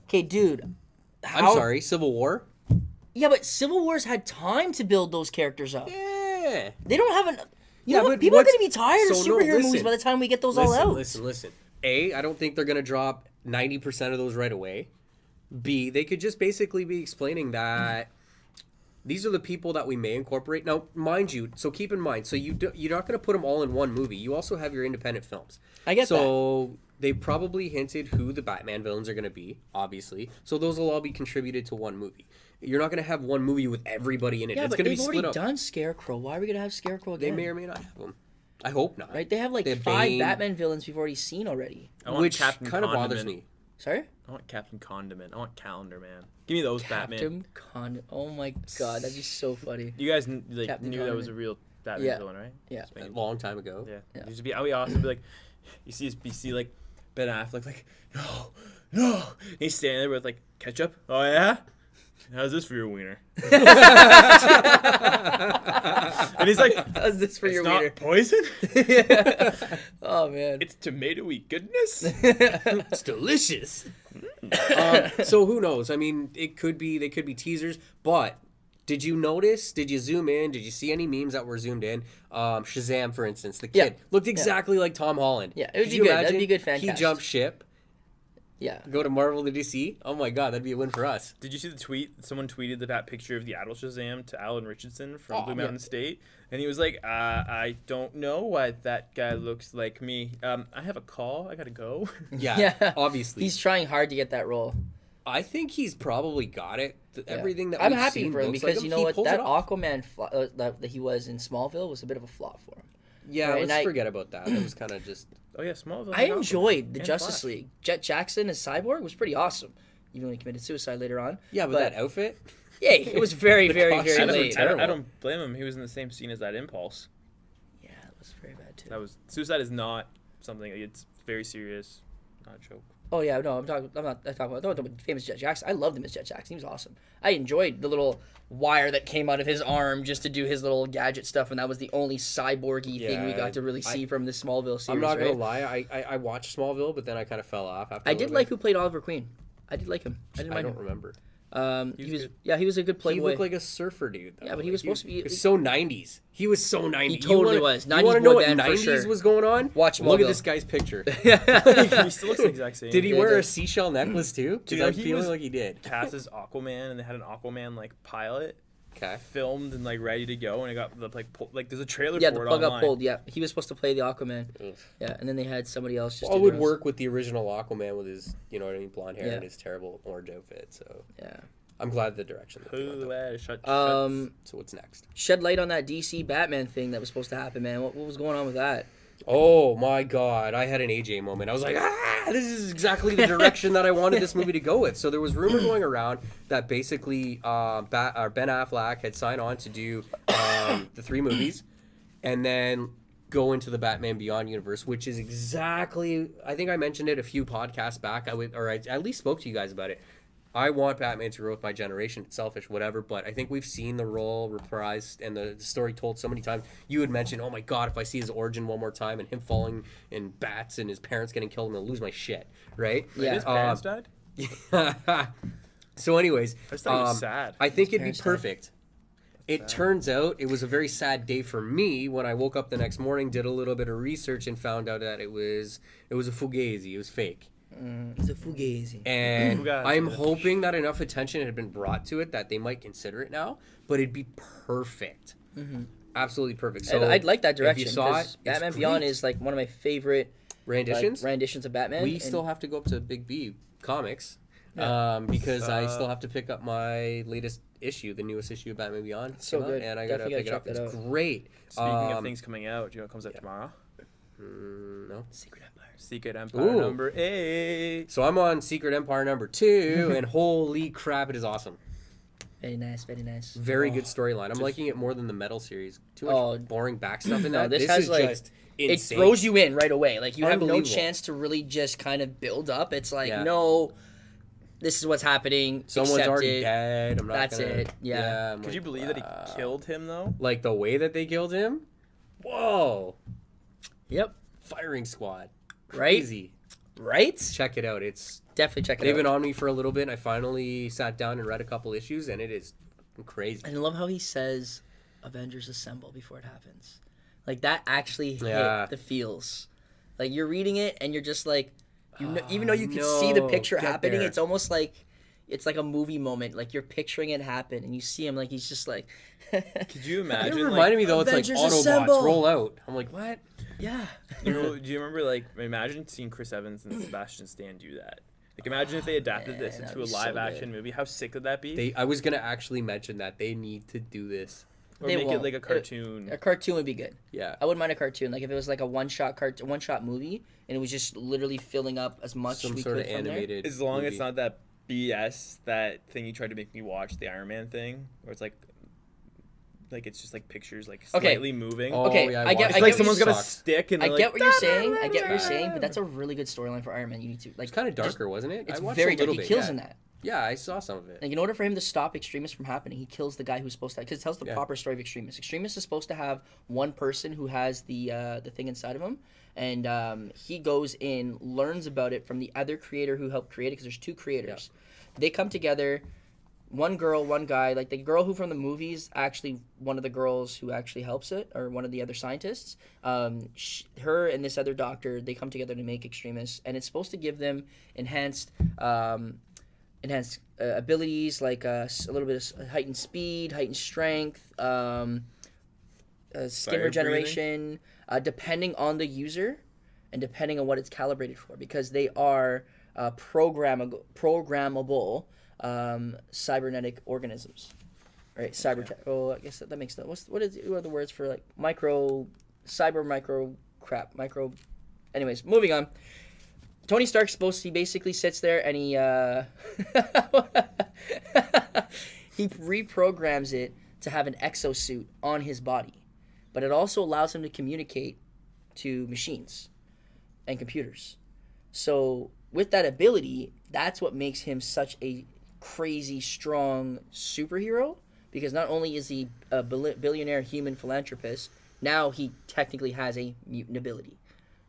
Okay, dude. I'm sorry, Civil War? Yeah, but Civil War's had time to build those characters up. Yeah. They don't have an... You Yeah, know what? but People are what's- going to be tired of so, no, superhero movies listen. by the time we get those all out. Listen. A, I don't think they're going to drop 90% of those right away. B, they could just basically be explaining that these are the people that we may incorporate. Now, mind you, so keep in mind, so you're not going to put them all in one movie. You also have your independent films. I get that. So they probably hinted who the Batman villains are going to be, obviously. So those will all be contributed to one movie. You're not going to have one movie with everybody in it. Yeah, It's but going to be they've split already up. done Scarecrow. Why are we going to have Scarecrow They again? may or may not have them. I hope not. Right? They have like They have 5 Bane. Batman villains we've already seen already. I want Which Captain kind of bothers Condiment. me. Sorry? I want Captain Condiment. I want Calendar Man. Give me those Batman. Captain Condiment. Oh my god, that'd be so funny. You guys Captain knew that was a Condiment. real Batman Yeah. villain, right? Yeah. A long time ago. Yeah. Yeah. It'd just be, I would also be like, you see like Ben Affleck like, no. He's standing there with like ketchup. Oh yeah. How's this for your wiener? And he's like, How's this for it's your not wiener? poison. Oh man. It's tomatoey goodness. It's delicious. So who knows? I mean, they could be teasers, but did you notice? Did you zoom in? Did you see any memes that were zoomed in? Shazam, for instance, the kid Yeah. looked exactly like Tom Holland. Yeah, it would Could be you good. That'd imagine? be good fan He cast. jumped ship. Yeah. Go to Marvel to DC. Oh my god, that'd be a win for us. Did you see the tweet? Someone tweeted that picture of the adult Shazam to Alan Richardson from Blue Mountain State, and he was like, "I don't know why that guy looks like me. I have a call. I gotta go." Yeah, obviously. He's trying hard to get that role. I think he's probably got it. Everything that I'm we've happy seen for him looks because like you him. know He what, pulls that it off. Aquaman that he was in Smallville was a bit of a flop for him. Yeah, Right, let's forget about that. That was kind of just. Oh yeah, Smallville. I enjoyed the And Justice Flash. League. Jet Jackson as Cyborg was pretty awesome, even though he committed suicide later on. Yeah, but that outfit. Yeah, it was very, The very, costume very was late. terrible. I don't blame him. He was in the same scene as that Impulse. Yeah, it was very bad too. That was suicide is not something. It's very serious, not a joke. Oh yeah, no, I'm talking about famous Jet Jackson. I loved him as Jet Jackson. He was awesome. I enjoyed the little wire that came out of his arm just to do his little gadget stuff, and that was the only cyborgy thing we Yeah, got to really see from the Smallville series. I'm not gonna right? lie. I watched Smallville, but then I kind of fell off. After I a did little like bit. who played Oliver Queen. I did like him. I didn't I mind don't him. remember. He was a good He playboy. looked like a surfer dude. Though. Yeah, but he was supposed to be- He was so 90s. He was so 90s. He totally was. You 90s want to know boy what band for 90s sure. was going on? Watch Look Smallville. at this guy's picture. He still looks the exact same. Did he Yeah, wear he a does. seashell necklace too? Do Because you know I'm he feeling was like he did. cast as Aquaman, and they had an Aquaman like pilot Okay. filmed and like ready to go, and it got like there's a trailer Yeah, for the it plug got online. pulled. Yeah, he was supposed to play the Aquaman. Ugh. Yeah, and then they had somebody else just. All do would the work rest. with the original Aquaman with his, you know what I mean, blonde hair Yeah. and his terrible orange outfit. So Yeah. I'm glad the direction. That they went Who, though. shut. So what's next? Shed light on that DC Batman thing that was supposed to happen, man. What was going on with that? Oh my god, I had an AJ moment. I was like, this is exactly the direction that I wanted this movie to go with. So there was rumor going around that basically Ben Affleck had signed on to do the 3 movies and then go into the Batman Beyond universe, which is exactly, I think I mentioned it a few podcasts back. I at least spoke to you guys about it. I want Batman to grow with my generation. It's selfish, whatever, but I think we've seen the role reprised and the story told so many times. You had mentioned, oh my god, if I see his origin one more time and him falling in bats and his parents getting killed, I'm going to lose my shit, right? Yeah. His parents died. So anyways, I just thought it was sad. I think it'd be parents died. perfect. It turns out it was a very sad day for me when I woke up the next morning, did a little bit of research, and found out that it was a fugazi. It was fake. It's a fugazi. And Fugazi. I'm hoping that enough attention had been brought to it that they might consider it now. But it'd be perfect. Absolutely perfect. So And I'd like that if you direction saw it, because it's Batman Beyond great. is like one of my favorite renditions. renditions of Batman. We and- still have to go up to Big B Comics because I still have to pick up my latest issue, the newest issue of Batman Beyond. So came out, good. and I gotta Definitely pick it gotta up. check that It's out. great. Speaking of things coming out, do you know what comes out tomorrow? No. Secret Empire. Secret Empire Ooh. number 8. So I'm on Secret Empire number 2, and holy crap, it is awesome. Very nice, very nice. Very good storyline. I'm liking it more than the Metal series. Too much Oh. boring back stuff in No, that. this This has, is like, just It insane. throws you in right away. Like you have no Unbelievable. chance to really just kind of build up. It's like, Yeah. no, this is what's happening. Someone's accept already it. dead. I'm not That's gonna, it. Yeah. I'm Could like, you believe that wow. he killed him though? Like the way that they killed him? Whoa. Yep. Firing squad. Right? Crazy. Right? Check it out. It's Definitely check it they've out. been on me for a little bit. I finally sat down and read a couple issues, and it is crazy. And I love how he says Avengers Assemble before it happens. Like that actually Yeah. hit the feels. Like you're reading it and you're just like, you know, even though you can see the no, picture get happening, there. it's almost like it's like a movie moment. Like you're picturing it happen and you see him like he's just like Could you It imagine? reminded me though, it's like Avengers Autobots Assemble. roll out. I'm like, what? Yeah. Do you remember like imagine seeing Chris Evans and Sebastian Stan do that? Like imagine if they adapted this man, into that'd a be so live good. action movie. How sick would that be? I was gonna actually mention that they need to do this. Or They make won't. it like a cartoon. A cartoon would be good. Yeah. I wouldn't mind a cartoon. Like if it was like a one shot movie and it was just literally filling up as much Some we sort could of from there. animated. As long as movie. it's not that BS, that thing you tried to make me watch, the Iron Man thing, where it's like it's just like pictures like Okay. slightly moving. Oh, Okay, yeah, I get- watched It's I it. like get someone's what got you- a stick and I they're get like, what you're saying. I get what you're "Da-da-da-da-da." saying, but that's a really good storyline for Iron Man. You need to like. It's kind of just- darker, wasn't it? It's I watched very a dark. little He bit, kills yeah. in that. Yeah, I saw some of it. Like in order for him to stop Extremis from happening, he kills the guy who's supposed to. Because it tells the Yeah. proper story of Extremis. Extremis is supposed to have one person who has the thing inside of him, and he goes in, learns about it from the other creator who helped create it. Because there's two creators. They come together, one girl, one guy. Like the girl who from the movies, actually one of the girls who actually helps it, or one of the other scientists. Her and this other doctor, they come together to make extremists, and it's supposed to give them enhanced abilities like a little bit of heightened speed, heightened strength, skin Fire regeneration, depending on the user and depending on what it's calibrated for, because they are programmable cybernetic organisms, right? I guess that makes sense. What are the words for like micro crap. Anyways, moving on. Tony Stark's he basically sits there and he he reprograms it to have an exosuit on his body, but it also allows him to communicate to machines and computers. So with that ability, that's what makes him such a crazy strong superhero, because not only is he a billionaire human philanthropist, now he technically has a mutant ability,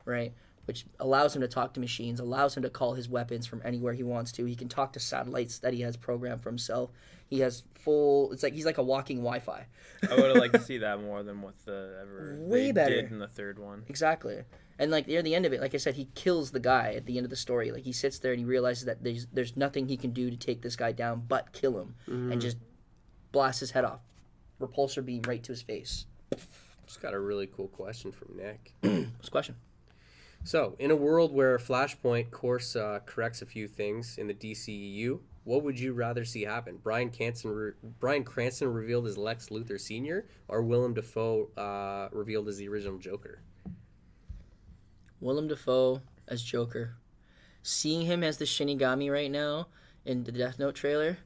right? Which allows him to talk to machines, allows him to call his weapons from anywhere he wants to. He can talk to satellites that he has programmed for himself. He has he's like a walking Wi-Fi. I would have liked to see that more than what Way better. did in the third one. Exactly. And like near the end of it, like I said, he kills the guy at the end of the story. Like he sits there and he realizes that there's nothing he can do to take this guy down but kill him, and just blast his head off. Repulsor beam right to his face. Just got a really cool question from Nick. What's the question? So, in a world where Flashpoint course corrects a few things in the DCEU, what would you rather see happen? Bryan Cranston revealed as Lex Luthor Sr., or Willem Dafoe revealed as the original Joker? Willem Dafoe as Joker. Seeing him as the Shinigami right now in the Death Note trailer,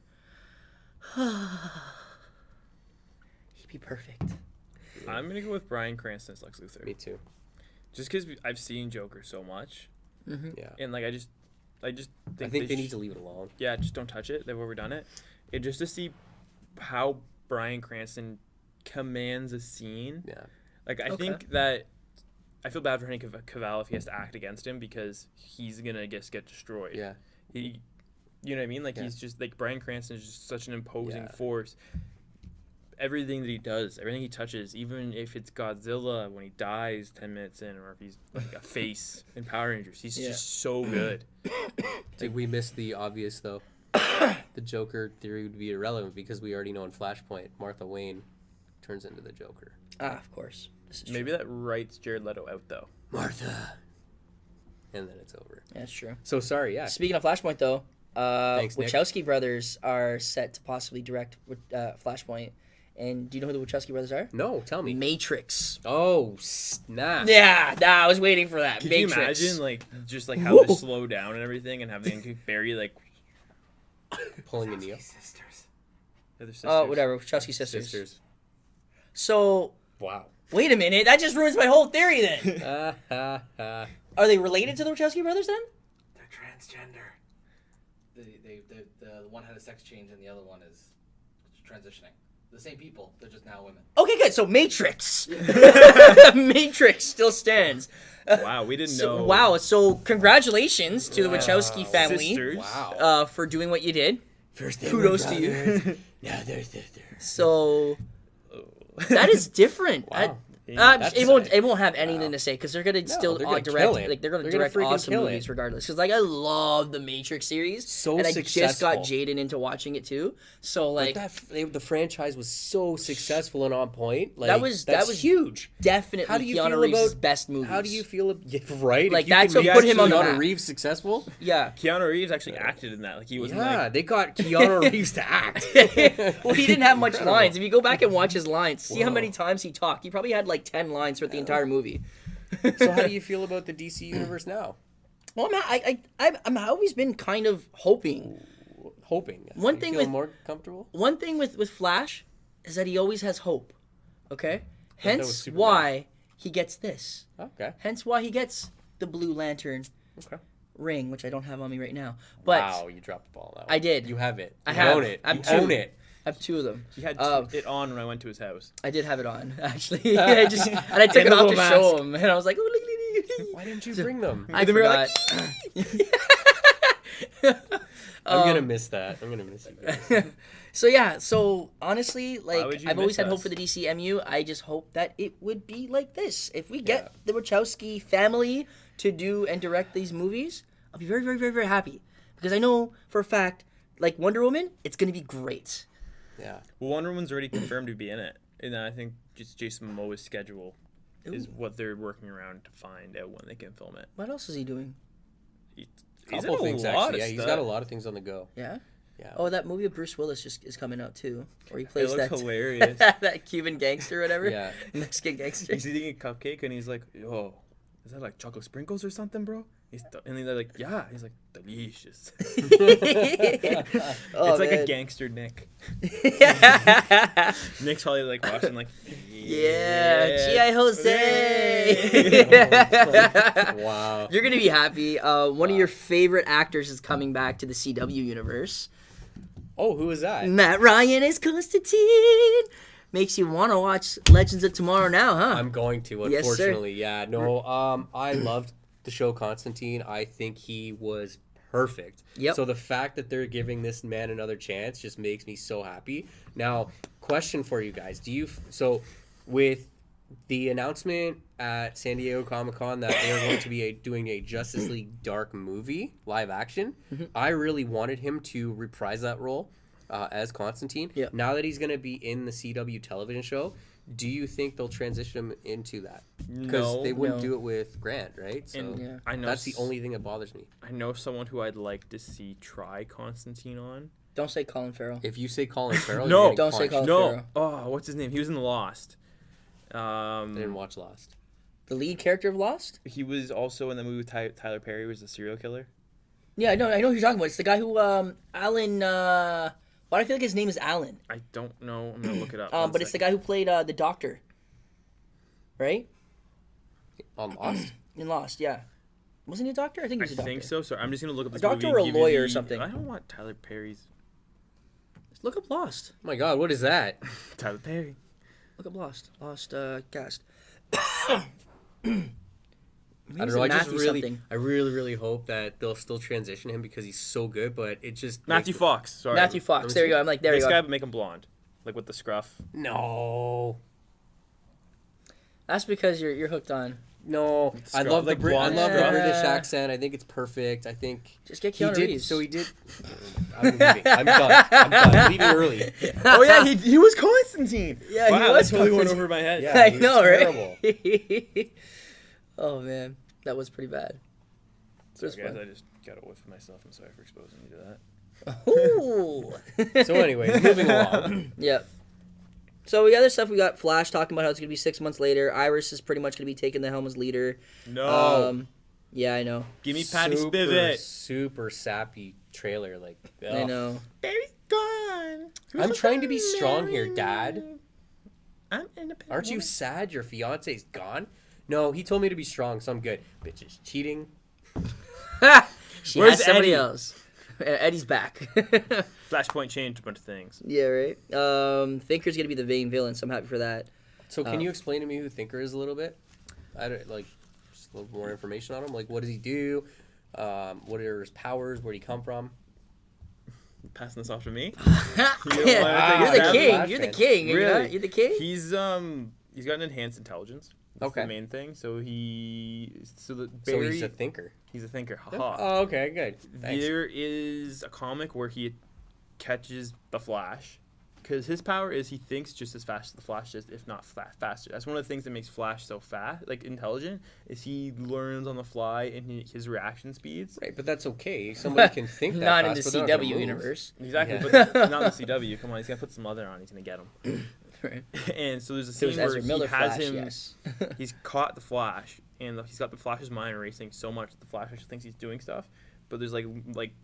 he'd be perfect. I'm gonna go with Bryan Cranston as Lex Luthor. Me too. Just because I've seen Joker so much, Yeah. and like I just I think they need to leave it alone. Yeah, just don't touch it. They've overdone it. And just to see how Bryan Cranston commands a scene. Yeah. Like I think that I feel bad for Henry Cavill if he has to act against him, because he's gonna get destroyed. Yeah. You know what I mean? Like Yeah. he's just like Bryan Cranston is just such an imposing Yeah. force. Everything that he does, everything he touches, even if it's Godzilla when he dies 10 minutes in, or if he's like a face in Power Rangers, he's just so good. I think we missed the obvious, though. The Joker theory would be irrelevant because we already know in Flashpoint, Martha Wayne turns into the Joker. Of course. This is Maybe that writes Jared Leto out, though. Martha! And then it's over. Yeah, that's true. So, sorry, yeah. Speaking of Flashpoint, though, Thanks, Nick. Wachowski brothers are set to possibly direct Flashpoint. And do you know who the Wachowski brothers are? No, tell me. Matrix. Oh, snap. Yeah, I was waiting for that. Could Matrix. you imagine, like, just like how they slow down and everything, and having Barry like Pulling a Neo. Sisters. the other sisters? Oh, whatever. Wachowski sisters. Sisters. So, Wow. wait a minute. That just ruins my whole theory then. Are they related to the Wachowski brothers then? They're transgender. The one had a sex change and the other one is transitioning. The same people, they're just now women. Okay, good. So Matrix. Matrix still stands. Wow, we didn't know. Wow. So congratulations to the Wachowski family Sisters. Wow. for doing what you did. First they Kudos were to you. brothers, now they're sisters. So that is different. Wow. That's It won't have anything to say because they're gonna still they're gonna direct kill it. like they're gonna They're gonna direct freaking awesome kill movies it. regardless. Because like I love the Matrix series, So and I just successful. got Jaden into watching it too. So like The franchise was so successful and on point. Like, that was huge. definitely How do you Keanu feel Reeves' about- best movies. How do you feel? Right? Like, If you that's can what make put him on the Keanu map. Reeves successful. Yeah. Keanu Reeves actually acted in that. Like he wasn't Yeah, like. they got Keanu Reeves to act. Well, he didn't have much lines. If you go back and watch his lines, see how many times he talked. He probably had like 10 lines throughout the entire movie. So how do you feel about the DC universe now? Well, I'm always been kind of hoping. Hoping. One You thing feel with- more comfortable. One thing with Flash is that he always has hope. Okay? was Hence Superman. why he gets this. Okay. Hence why he gets the Blue Lantern Okay. ring, which I don't have on me right now. But Wow, you dropped the ball. Now. I did. You have it. I You have. own it. I have You two. own it. I have 2 of them. He had it on when I went to his house. I did have it on, actually. I took it a off to little show him, and I was like, Why didn't you bring them? I Then we were forgot. I'm gonna miss that. I'm gonna miss you guys. So yeah, so honestly, like would you I've always miss had hope us? for the DCMU. I just hope that it would be like this. If we get the Wachowski family to do and direct these movies, I'll be very, very, very, very happy because I know for a fact, like Wonder Woman, it's gonna be great. Yeah. Well, Wonder Woman's already confirmed to be in it, and I think just Jason Momoa's schedule is what they're working around to find out when they can film it. What else is he doing? He's Couple in a things lot actually. of Yeah, he's stuff. got a lot of things on the go. Yeah. Yeah. Oh, that movie of Bruce Willis just is coming out too, where he It plays looks that hilarious. that Cuban gangster or whatever. Yeah. Mexican gangster. He's eating a cupcake and he's like, "Yo, is that like chocolate sprinkles or something, bro?" And they're like, "Yeah." He's like, "Delicious." Oh, It's like a man. gangster Nick. Yeah. Nick's probably like watching like, G.I. Jose. Wow. You're gonna be happy. One of your favorite actors is coming back to the CW universe. Oh, who is that? Matt Ryan is Constantine. Makes you want to watch Legends of Tomorrow now, huh? I'm going to, Yes, sir. unfortunately. Yeah. No. I loved the show Constantine. I think he was perfect. Yep. So the fact that they're giving this man another chance just makes me so happy. Now, question for you guys: so with the announcement at San Diego Comic-Con that they are going to be doing a Justice League Dark movie live action, I really wanted him to reprise that role as Constantine. Yeah. Now that he's going to be in the CW television show, do you think they'll transition him into that? Because No. they wouldn't No. do it with Grant, right? So And Yeah. I know that's the only thing that bothers me. I know someone who I'd like to see try Constantine on. Don't say Colin Farrell. If you say Colin Farrell, No. you're getting Don't say punched. Colin No. Farrell. Oh, what's his name? He was in Lost. I didn't watch Lost. The lead character of Lost? He was also in the movie with Tyler Perry, was the serial killer. Yeah, I know who you're talking about. It's the guy who Alan why do I feel like his name is Alan? I don't know. I'm gonna look it up. But it's the guy who played the doctor. Right? On Lost? In Lost, yeah. Wasn't he a doctor? I think he I was a doctor. think so. So I'm just gonna look up this doctor movie or a and give you lawyer or the- something. I don't want Tyler Perry's. Look up Lost. Oh my God, what is that? Tyler Perry. Look up Lost. Lost cast. I don't know. Matthew I really hope that they'll still transition him because he's so good. But it just Matthew Fox. Sorry. Matthew Fox. There you go. I'm like, there you This go. guy, but make him blonde, like with the scruff. No, That's because you're hooked on. no. I Scrub- love like the I blonde love the scrub. British accent. I think it's perfect. I think Just get he Keanu did. Reeves. So he did. I'm leaving. I'm done. I'm leaving early. Oh yeah, he was Constantine. Yeah, he wow, was that totally went Constantine. over my head. Yeah, I he was know, terrible. right? Oh man, that was pretty bad. It was Sorry, guys, fun. I just got a whiff of myself. I'm sorry for exposing you to that. Ooh. So, anyways, moving along. Yep. So the other stuff we got Flash talking about how it's gonna be 6 months later. Iris is pretty much gonna be taking the helm as leader. No. Yeah, I know. Give me Patty super, Spivot. super sappy trailer. Like, I ugh. know. Baby's gone. I'm trying to be strong here, Dad. I'm independent. Aren't you sad your fiance's gone? No, he told me to be strong, so I'm good. Bitches cheating. She Where's has somebody Eddie? else. Eddie's back. Flashpoint changed a bunch of things. Yeah, right. Thinker's gonna be the main villain, so I'm happy for that. So can you explain to me who Thinker is a little bit? I don't like just a little more information on him. Like, what does he do? What are his powers? Where would he come from? Passing this off to me. You're take a the stab? king. Flash You're the fan. king. You're, Really? not, you're the king. He's got an enhanced intelligence. That's Okay. the main thing. So So Barry, he's a thinker. he's a thinker. Haha. Oh, okay, good. Thanks. There is a comic where he catches the Flash, because his power is he thinks just as fast as the Flash is, if not faster. That's one of the things that makes Flash so fast, like intelligent, is he learns on the fly and his reaction speeds. Right, but that's okay. Somebody can think that Not in fast, the but they're not gonna CW move. universe. Exactly, Yeah. but not in the CW. Come on, he's gonna put some other on. He's gonna get him. Right. And so there's a There scene was where Ezra he Miller has Flash. him. Yes. He's caught the Flash, and he's got the Flash's mind racing so much that the Flash actually thinks he's doing stuff. But there's like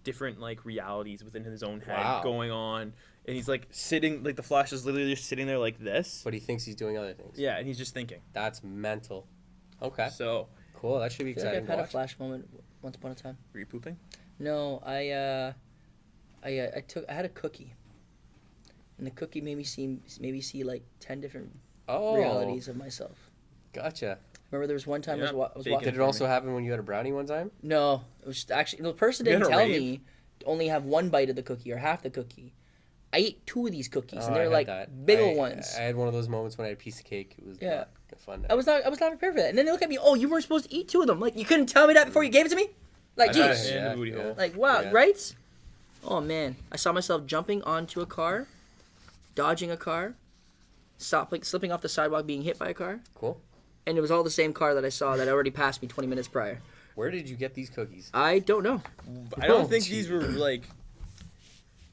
different like realities within his own head Wow. going on, and he's like sitting like the Flash is literally just sitting there like this. But he thinks he's doing other things. Yeah, and he's just thinking. That's mental. Okay, So, cool. That should be I feel like exciting I've to had a watch. Flash moment once upon a time. were you pooping? No, I had a cookie, and the cookie made me see like 10 different Oh, realities of myself. gotcha. Remember, there was one time Yeah, I was bacon. walking. Did it also happen when you had a brownie one time? No, it was actually the person You didn't had a tell rave? me to only have one bite of the cookie or half the cookie. I ate 2 of these cookies, Oh, and I they're had like that. big I- old ones. I had one of those moments when I had a piece of cake. It was Yeah. not fun. I was not prepared for that. And then they look at me, oh, you weren't supposed to eat 2 of them. Like, you couldn't tell me that before you gave it to me? Like, I got jeez. it in the booty hole. Like, wow, Yeah. right? Oh, man. I saw myself jumping onto a car, dodging a car, slipping off the sidewalk, being hit by a car. Cool. And it was all the same car that I saw that already passed me 20 minutes prior. Where did you get these cookies? I don't know. I don't Oh, think these were like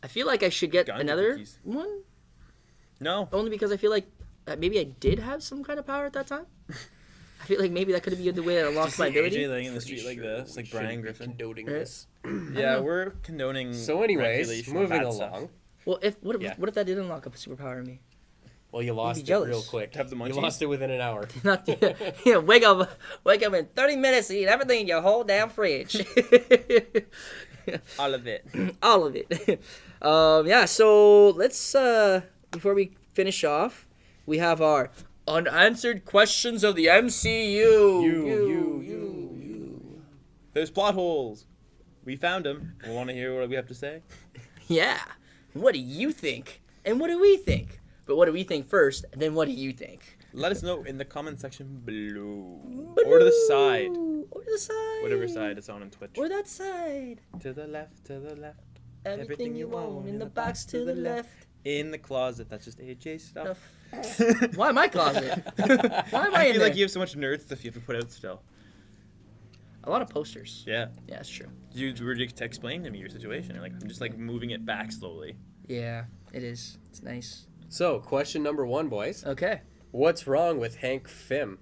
I feel like I should get Ganja another cookies. one, no. only because I feel like maybe I did have some kind of power at that time. I feel like maybe that could be the way that unlocks my ability. laying in the street like this, like Brian Shouldn't be Griffin. condoning Right. this. Yeah, we're condoning. So, anyways, regulation of moving bad along. stuff. Well, what Yeah. if that did unlock a superpower in me? Well, you lost be it jealous. real quick. Have the You munchies? lost it within an hour. Not yeah, wake up in 30 minutes and eat everything in your whole damn fridge. All of it. All of it. Yeah, so let's before we finish off, we have our unanswered questions of the MCU. There's plot holes. We found them. We want to hear what we have to say. Yeah. What do you think? And what do we think? But what do we think first, and then what do you think? Let us know in the comment section below. Or to the side. Or to the side. Whatever side it's on Twitch. Or that side. To the left, to the left. Everything you own in the box to the left. In the closet. That's just AJ stuff. Why my closet? Why am I I in feel there? like you have so much nerd stuff you have to put out still. A lot of posters. Yeah. Yeah, that's true. You were just to explain to me your situation. Like I'm just like moving it back slowly. Yeah, it is. It's nice. So, question number 1, boys. Okay. What's wrong with Hank Pym?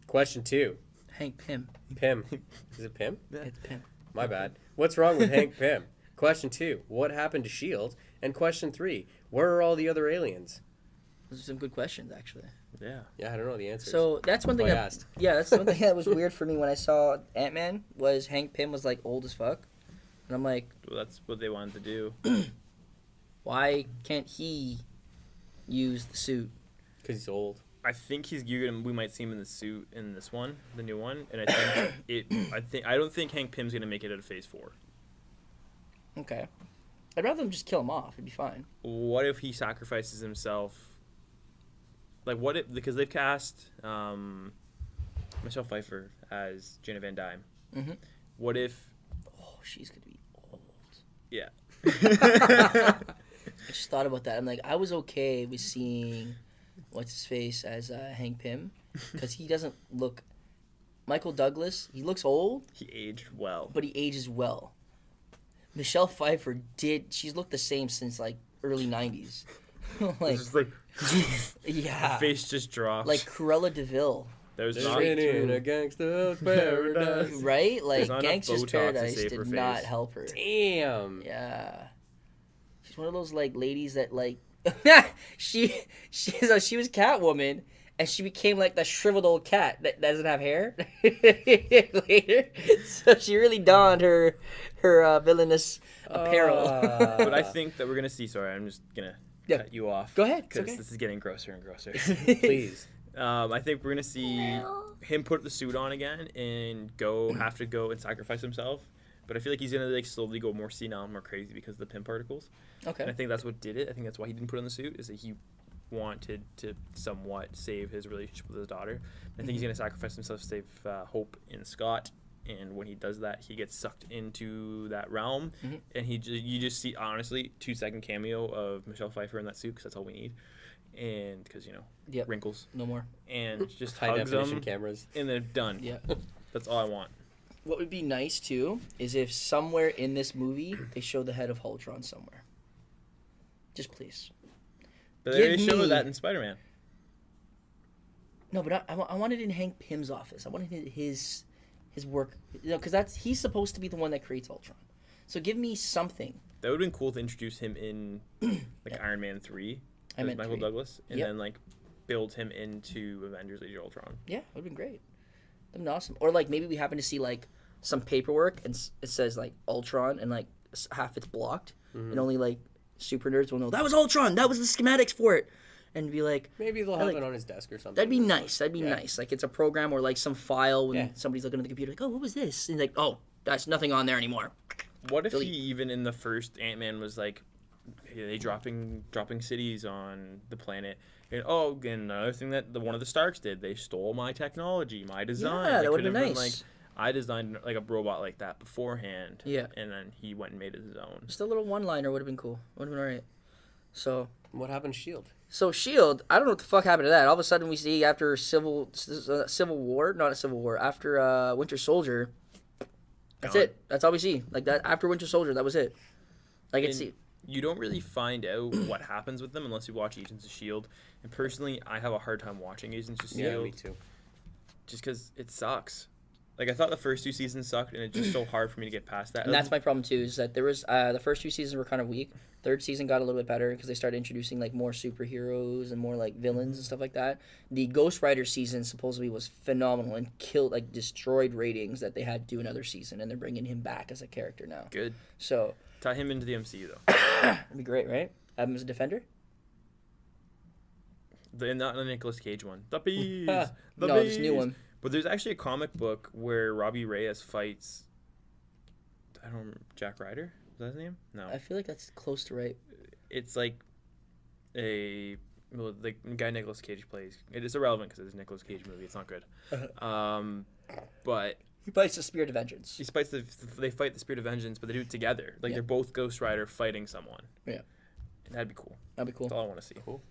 Question 2. Hank Pym. Pym. Is it Pym? It's Pym. My bad. What's wrong with Hank Pym? Question 2. What happened to S.H.I.E.L.D.? And question 3. Where are all the other aliens? Those are some good questions, actually. Yeah. Yeah, I don't know the answers. So that's one thing. Why I That, asked. yeah, that's one thing that was weird for me when I saw Ant-Man. Was Hank Pym was like old as fuck, and I'm like, Well, that's what they wanted to do. why can't he use the suit? Because he's old. I think we might see him in the suit in this one, the new one, and I think I don't think Hank Pym's gonna make it out of Phase 4. Okay. I'd rather them just kill him off. It'd be fine. What if he sacrifices himself? Like what if, because they've cast Michelle Pfeiffer as Jaina Van Dyne. Mhm. What if? Oh, she's gonna be old. Yeah. I just thought about that. I'm like, I was okay with seeing what's his face as Hank Pym, because he doesn't look. Michael Douglas, he looks old, He aged well. but he ages well. Michelle Pfeiffer she's looked the same since like early 90s. like, It's just like yeah. face just drops. Like Cruella DeVille, there's not straight in through. a gangster's paradise. right? Like not enough Gangster's Botox to Paradise save did her not face. help her. Damn. Yeah. She's one of those like ladies that like she was Catwoman and she became like the shriveled old cat that doesn't have hair later. So she really donned her villainous apparel. But I think that we're gonna see. Sorry, I'm just gonna Yeah. cut you off. Go ahead, it's because okay. this is getting grosser and grosser. Please. I think we're gonna see him put the suit on again and have to go and sacrifice himself. But I feel like he's gonna like slowly go more senile and more crazy because of the Pym particles. Okay. And I think that's what did it. I think that's why he didn't put on the suit, is that he wanted to somewhat save his relationship with his daughter. I think he's gonna sacrifice himself to save Hope and Scott. And when he does that, he gets sucked into that realm, and you just see, honestly, 2-second cameo of Michelle Pfeiffer in that suit, because that's all we need, and because Yep. wrinkles, No more. and just High hugs definition them, cameras. and they're done. Yeah. That's all I want. What would be nice too is if somewhere in this movie they show the head of Ultron somewhere. Just please. But they already Give showed me- that in Spider-Man. No, but I wanted it in Hank Pym's office. I wanted his work, because he's supposed to be the one that creates Ultron. So give me something. That would have been cool to introduce him in like Iron Man 3 as Iron Man Michael 3. Douglas, and Yep. then like build him into Avengers: Age of Ultron. Yeah, it would have been great. That'd been awesome. Or like maybe we happen to see like some paperwork and it says like Ultron and like half it's blocked, and only like super nerds will know that was Ultron. That was the schematics for it, and be like, Maybe they'll have it on his desk or something. that'd be nice. That'd be nice. Like it's a program or like some file when Yeah. somebody's looking at the computer, like, oh, what was this? And like, oh, that's nothing on there anymore. What if Really- he even in the first Ant-Man was like, hey, they dropping cities on the planet? And another thing that one of the Starks did, they stole my technology, my design. Yeah, They that would could have have been been nice. like, I designed like a robot like that beforehand. Yeah. And then he went and made it his own. Just a little one-liner would have been cool. Would have been alright. So What happened to Shield? Shield, I don't know what the fuck happened to that. All of a sudden we see after Civil War, not a Civil War, after Winter Soldier. That's Gone. it. That's all we see. Like that after Winter Soldier, that was it. Like it's And you don't really find out what happens with them unless you watch Agents of S.H.I.E.L.D. And personally, I have a hard time watching Agents of S.H.I.E.L.D. Yeah, me too. just because it sucks. Like, I thought the first 2 seasons sucked, and it's just so hard for me to get past that. and that's my problem too. Is that there was the first 2 seasons were kind of weak. Third season got a little bit better because they started introducing like more superheroes and more like villains and stuff like that. The Ghost Rider season supposedly was phenomenal and destroyed ratings that they had to do another season, and they're bringing him back as a character now. Good. So Tie him into the MCU, though. it'd be great, right? Have him as a defender. Not the Nicolas Cage one. The Bees! No, The this new Bees! one. But there's actually a comic book where Robbie Reyes fights... I don't remember. Jack Ryder? Is that his name? No. I feel like that's close to right. It's like the guy Nicolas Cage plays. It is irrelevant because it's a Nicolas Cage movie. It's not good. But He fights the Spirit of Vengeance. they fight the Spirit of Vengeance, but they do it together. Like, Yeah. they're both Ghost Rider fighting someone. Yeah. And that'd be cool. That'd be cool. That's all I want to see. Cool.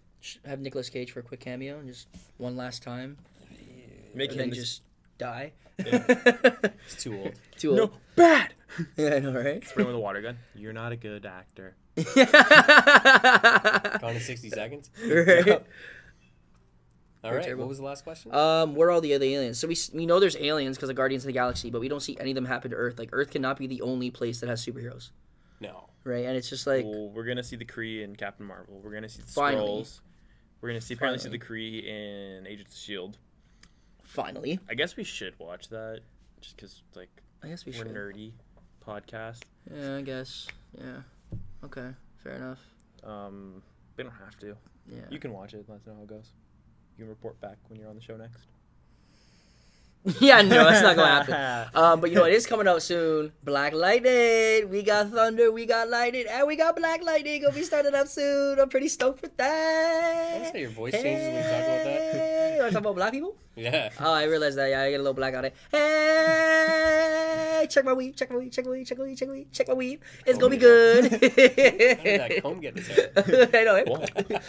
Have Nicolas Cage for a quick cameo and just one last time, Make and him then just die. It's too old. Too old. no bad. Yeah, I know, right? Spray him with a water gun. You're not a good actor. Gone in 60 seconds. Right. All right. terrible. What was the last question? Where are all the other aliens? So we know there's aliens because of Guardians of the Galaxy, but we don't see any of them happen to Earth. Like Earth cannot be the only place that has superheroes, No. right? And it's just like Well, we're gonna see the Kree in Captain Marvel. We're gonna see the Finally. Skrulls. We're gonna apparently see Finally. the Kree in Agents of S.H.I.E.L.D. finally. I guess we should watch that, just because like I guess we we're should. nerdy podcast. Yeah, I guess. Yeah. Okay. Fair enough. We don't have to. Yeah. You can watch it. Let us know how it goes. You can report back when you're on the show next. Yeah, no, that's not gonna happen. But you know, it is coming out soon. Black Lightning. We got Thunder, we got Lightning, and we got Black Lightning. Gonna be starting up soon. I'm pretty stoked for that. Notice how your voice changes when you talk about that? Hey, you wanna talk about black people? Yeah. Oh, I realized that. Yeah, I get a little black on it. Hey, check my weave, check my weave, check my weave, check my weave, check my weave, check my weave. It's gonna be good. How did that comb get in his hair? I know it.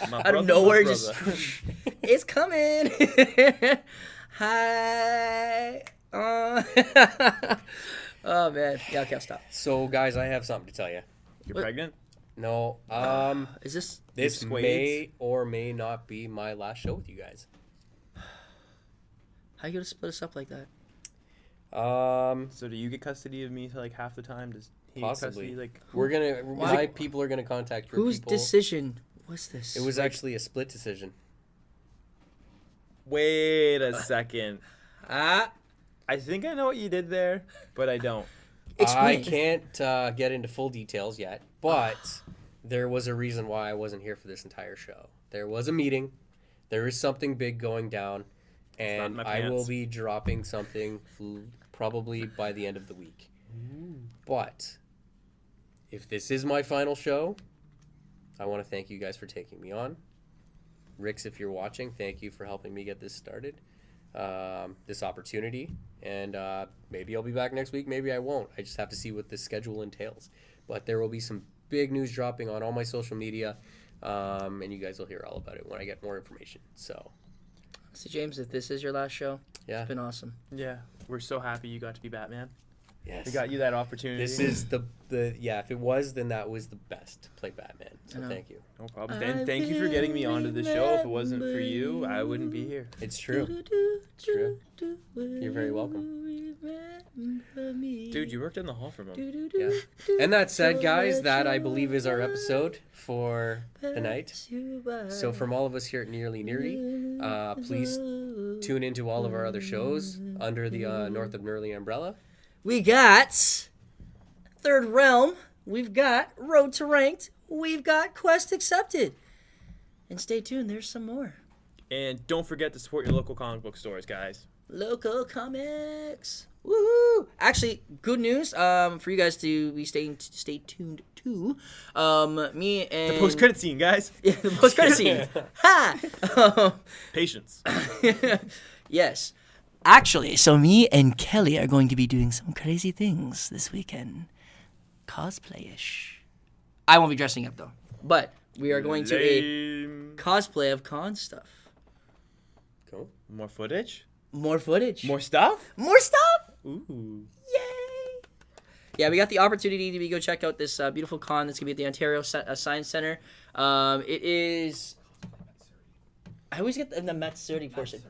My Out brother, of nowhere, my just brother. it's coming. Hi. Oh man. Yeah, okay, I'll stop. So, guys, I have something to tell you. You're What? pregnant? No. Is this? This Squades? may or may not be my last show with you guys. How you gonna split us up like that? So do you get custody of me to like half the time? Does he Possibly. get custody? Like We're gonna. Why? My people are gonna contact your Whose people. decision was this? It was actually a split decision. wait a second. Ah. I think I know what you did there, but I don't. Explain. I can't get into full details yet, but there was a reason why I wasn't here for this entire show. There was a meeting. There is something big going down, and not in my I will pants. be dropping something probably by the end of the week. But if this is my final show, I want to thank you guys for taking me on. Rix, if you're watching, thank you for helping me get this started, this opportunity. And maybe I'll be back next week. Maybe I won't. I just have to see what this schedule entails. But there will be some big news dropping on all my social media, and you guys will hear all about it when I get more information. So, See, James, if this is your last show, yeah. it's been awesome. Yeah, we're so happy you got to be Batman. Yes. We got you that opportunity. This is the yeah. If it was, then that was the best to play Batman. I So know. thank you. no problem. And thank you for getting me onto the show. If it wasn't for you, I wouldn't be here. It's true. It's true. You're very welcome. Dude, you worked in the hall for a moment. Yeah. And that said, guys, that I believe is our episode for the night. So from all of us here at Nearly Nerdy, please tune into all of our other shows under the North of Nerdy umbrella. We got Third Realm. We've got Road to Ranked. We've got Quest Accepted. And stay tuned. There's some more. And don't forget to support your local comic book stores, guys. Local comics. Woo! Actually, good news. For you guys to be stay tuned to. Me and The post-credit scene, guys. Yeah, the post-credit scene. Ha! Patience. Yes. Actually, so me and Kelly are going to be doing some crazy things this weekend. Cosplay-ish. I won't be dressing up, though. But we are going to a Lame. cosplay of con stuff. Cool. More footage? More footage. More stuff? More stuff! Ooh. Yay! Yeah, we got the opportunity to go check out this beautiful con that's going to be at the Ontario Science Center. It is... I always get the Matsuri portion.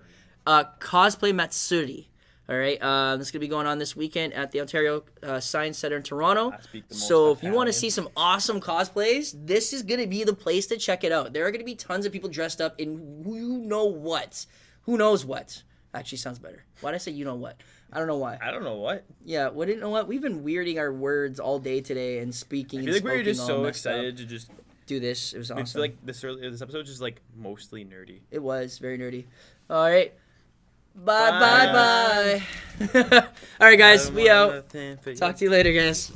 Cosplay Matsuri. All right, this is going to be going on this weekend at the Ontario Science Center in Toronto. I speak the most So if you want to Italian. see some awesome cosplays, this is going to be the place to check it out. There are going to be tons of people dressed up in you know what. Who knows what? Actually sounds better. Why did I say you know what? I don't know why. I don't know what. Yeah, well, you know what? We've been weirding our words all day today and speaking I feel like we were and just smoking all so messed up. excited to just... Do this. It was I awesome. feel like this episode was just like mostly nerdy. It was very nerdy. All right. Bye. All right, guys. We out. Talk to you later, guys.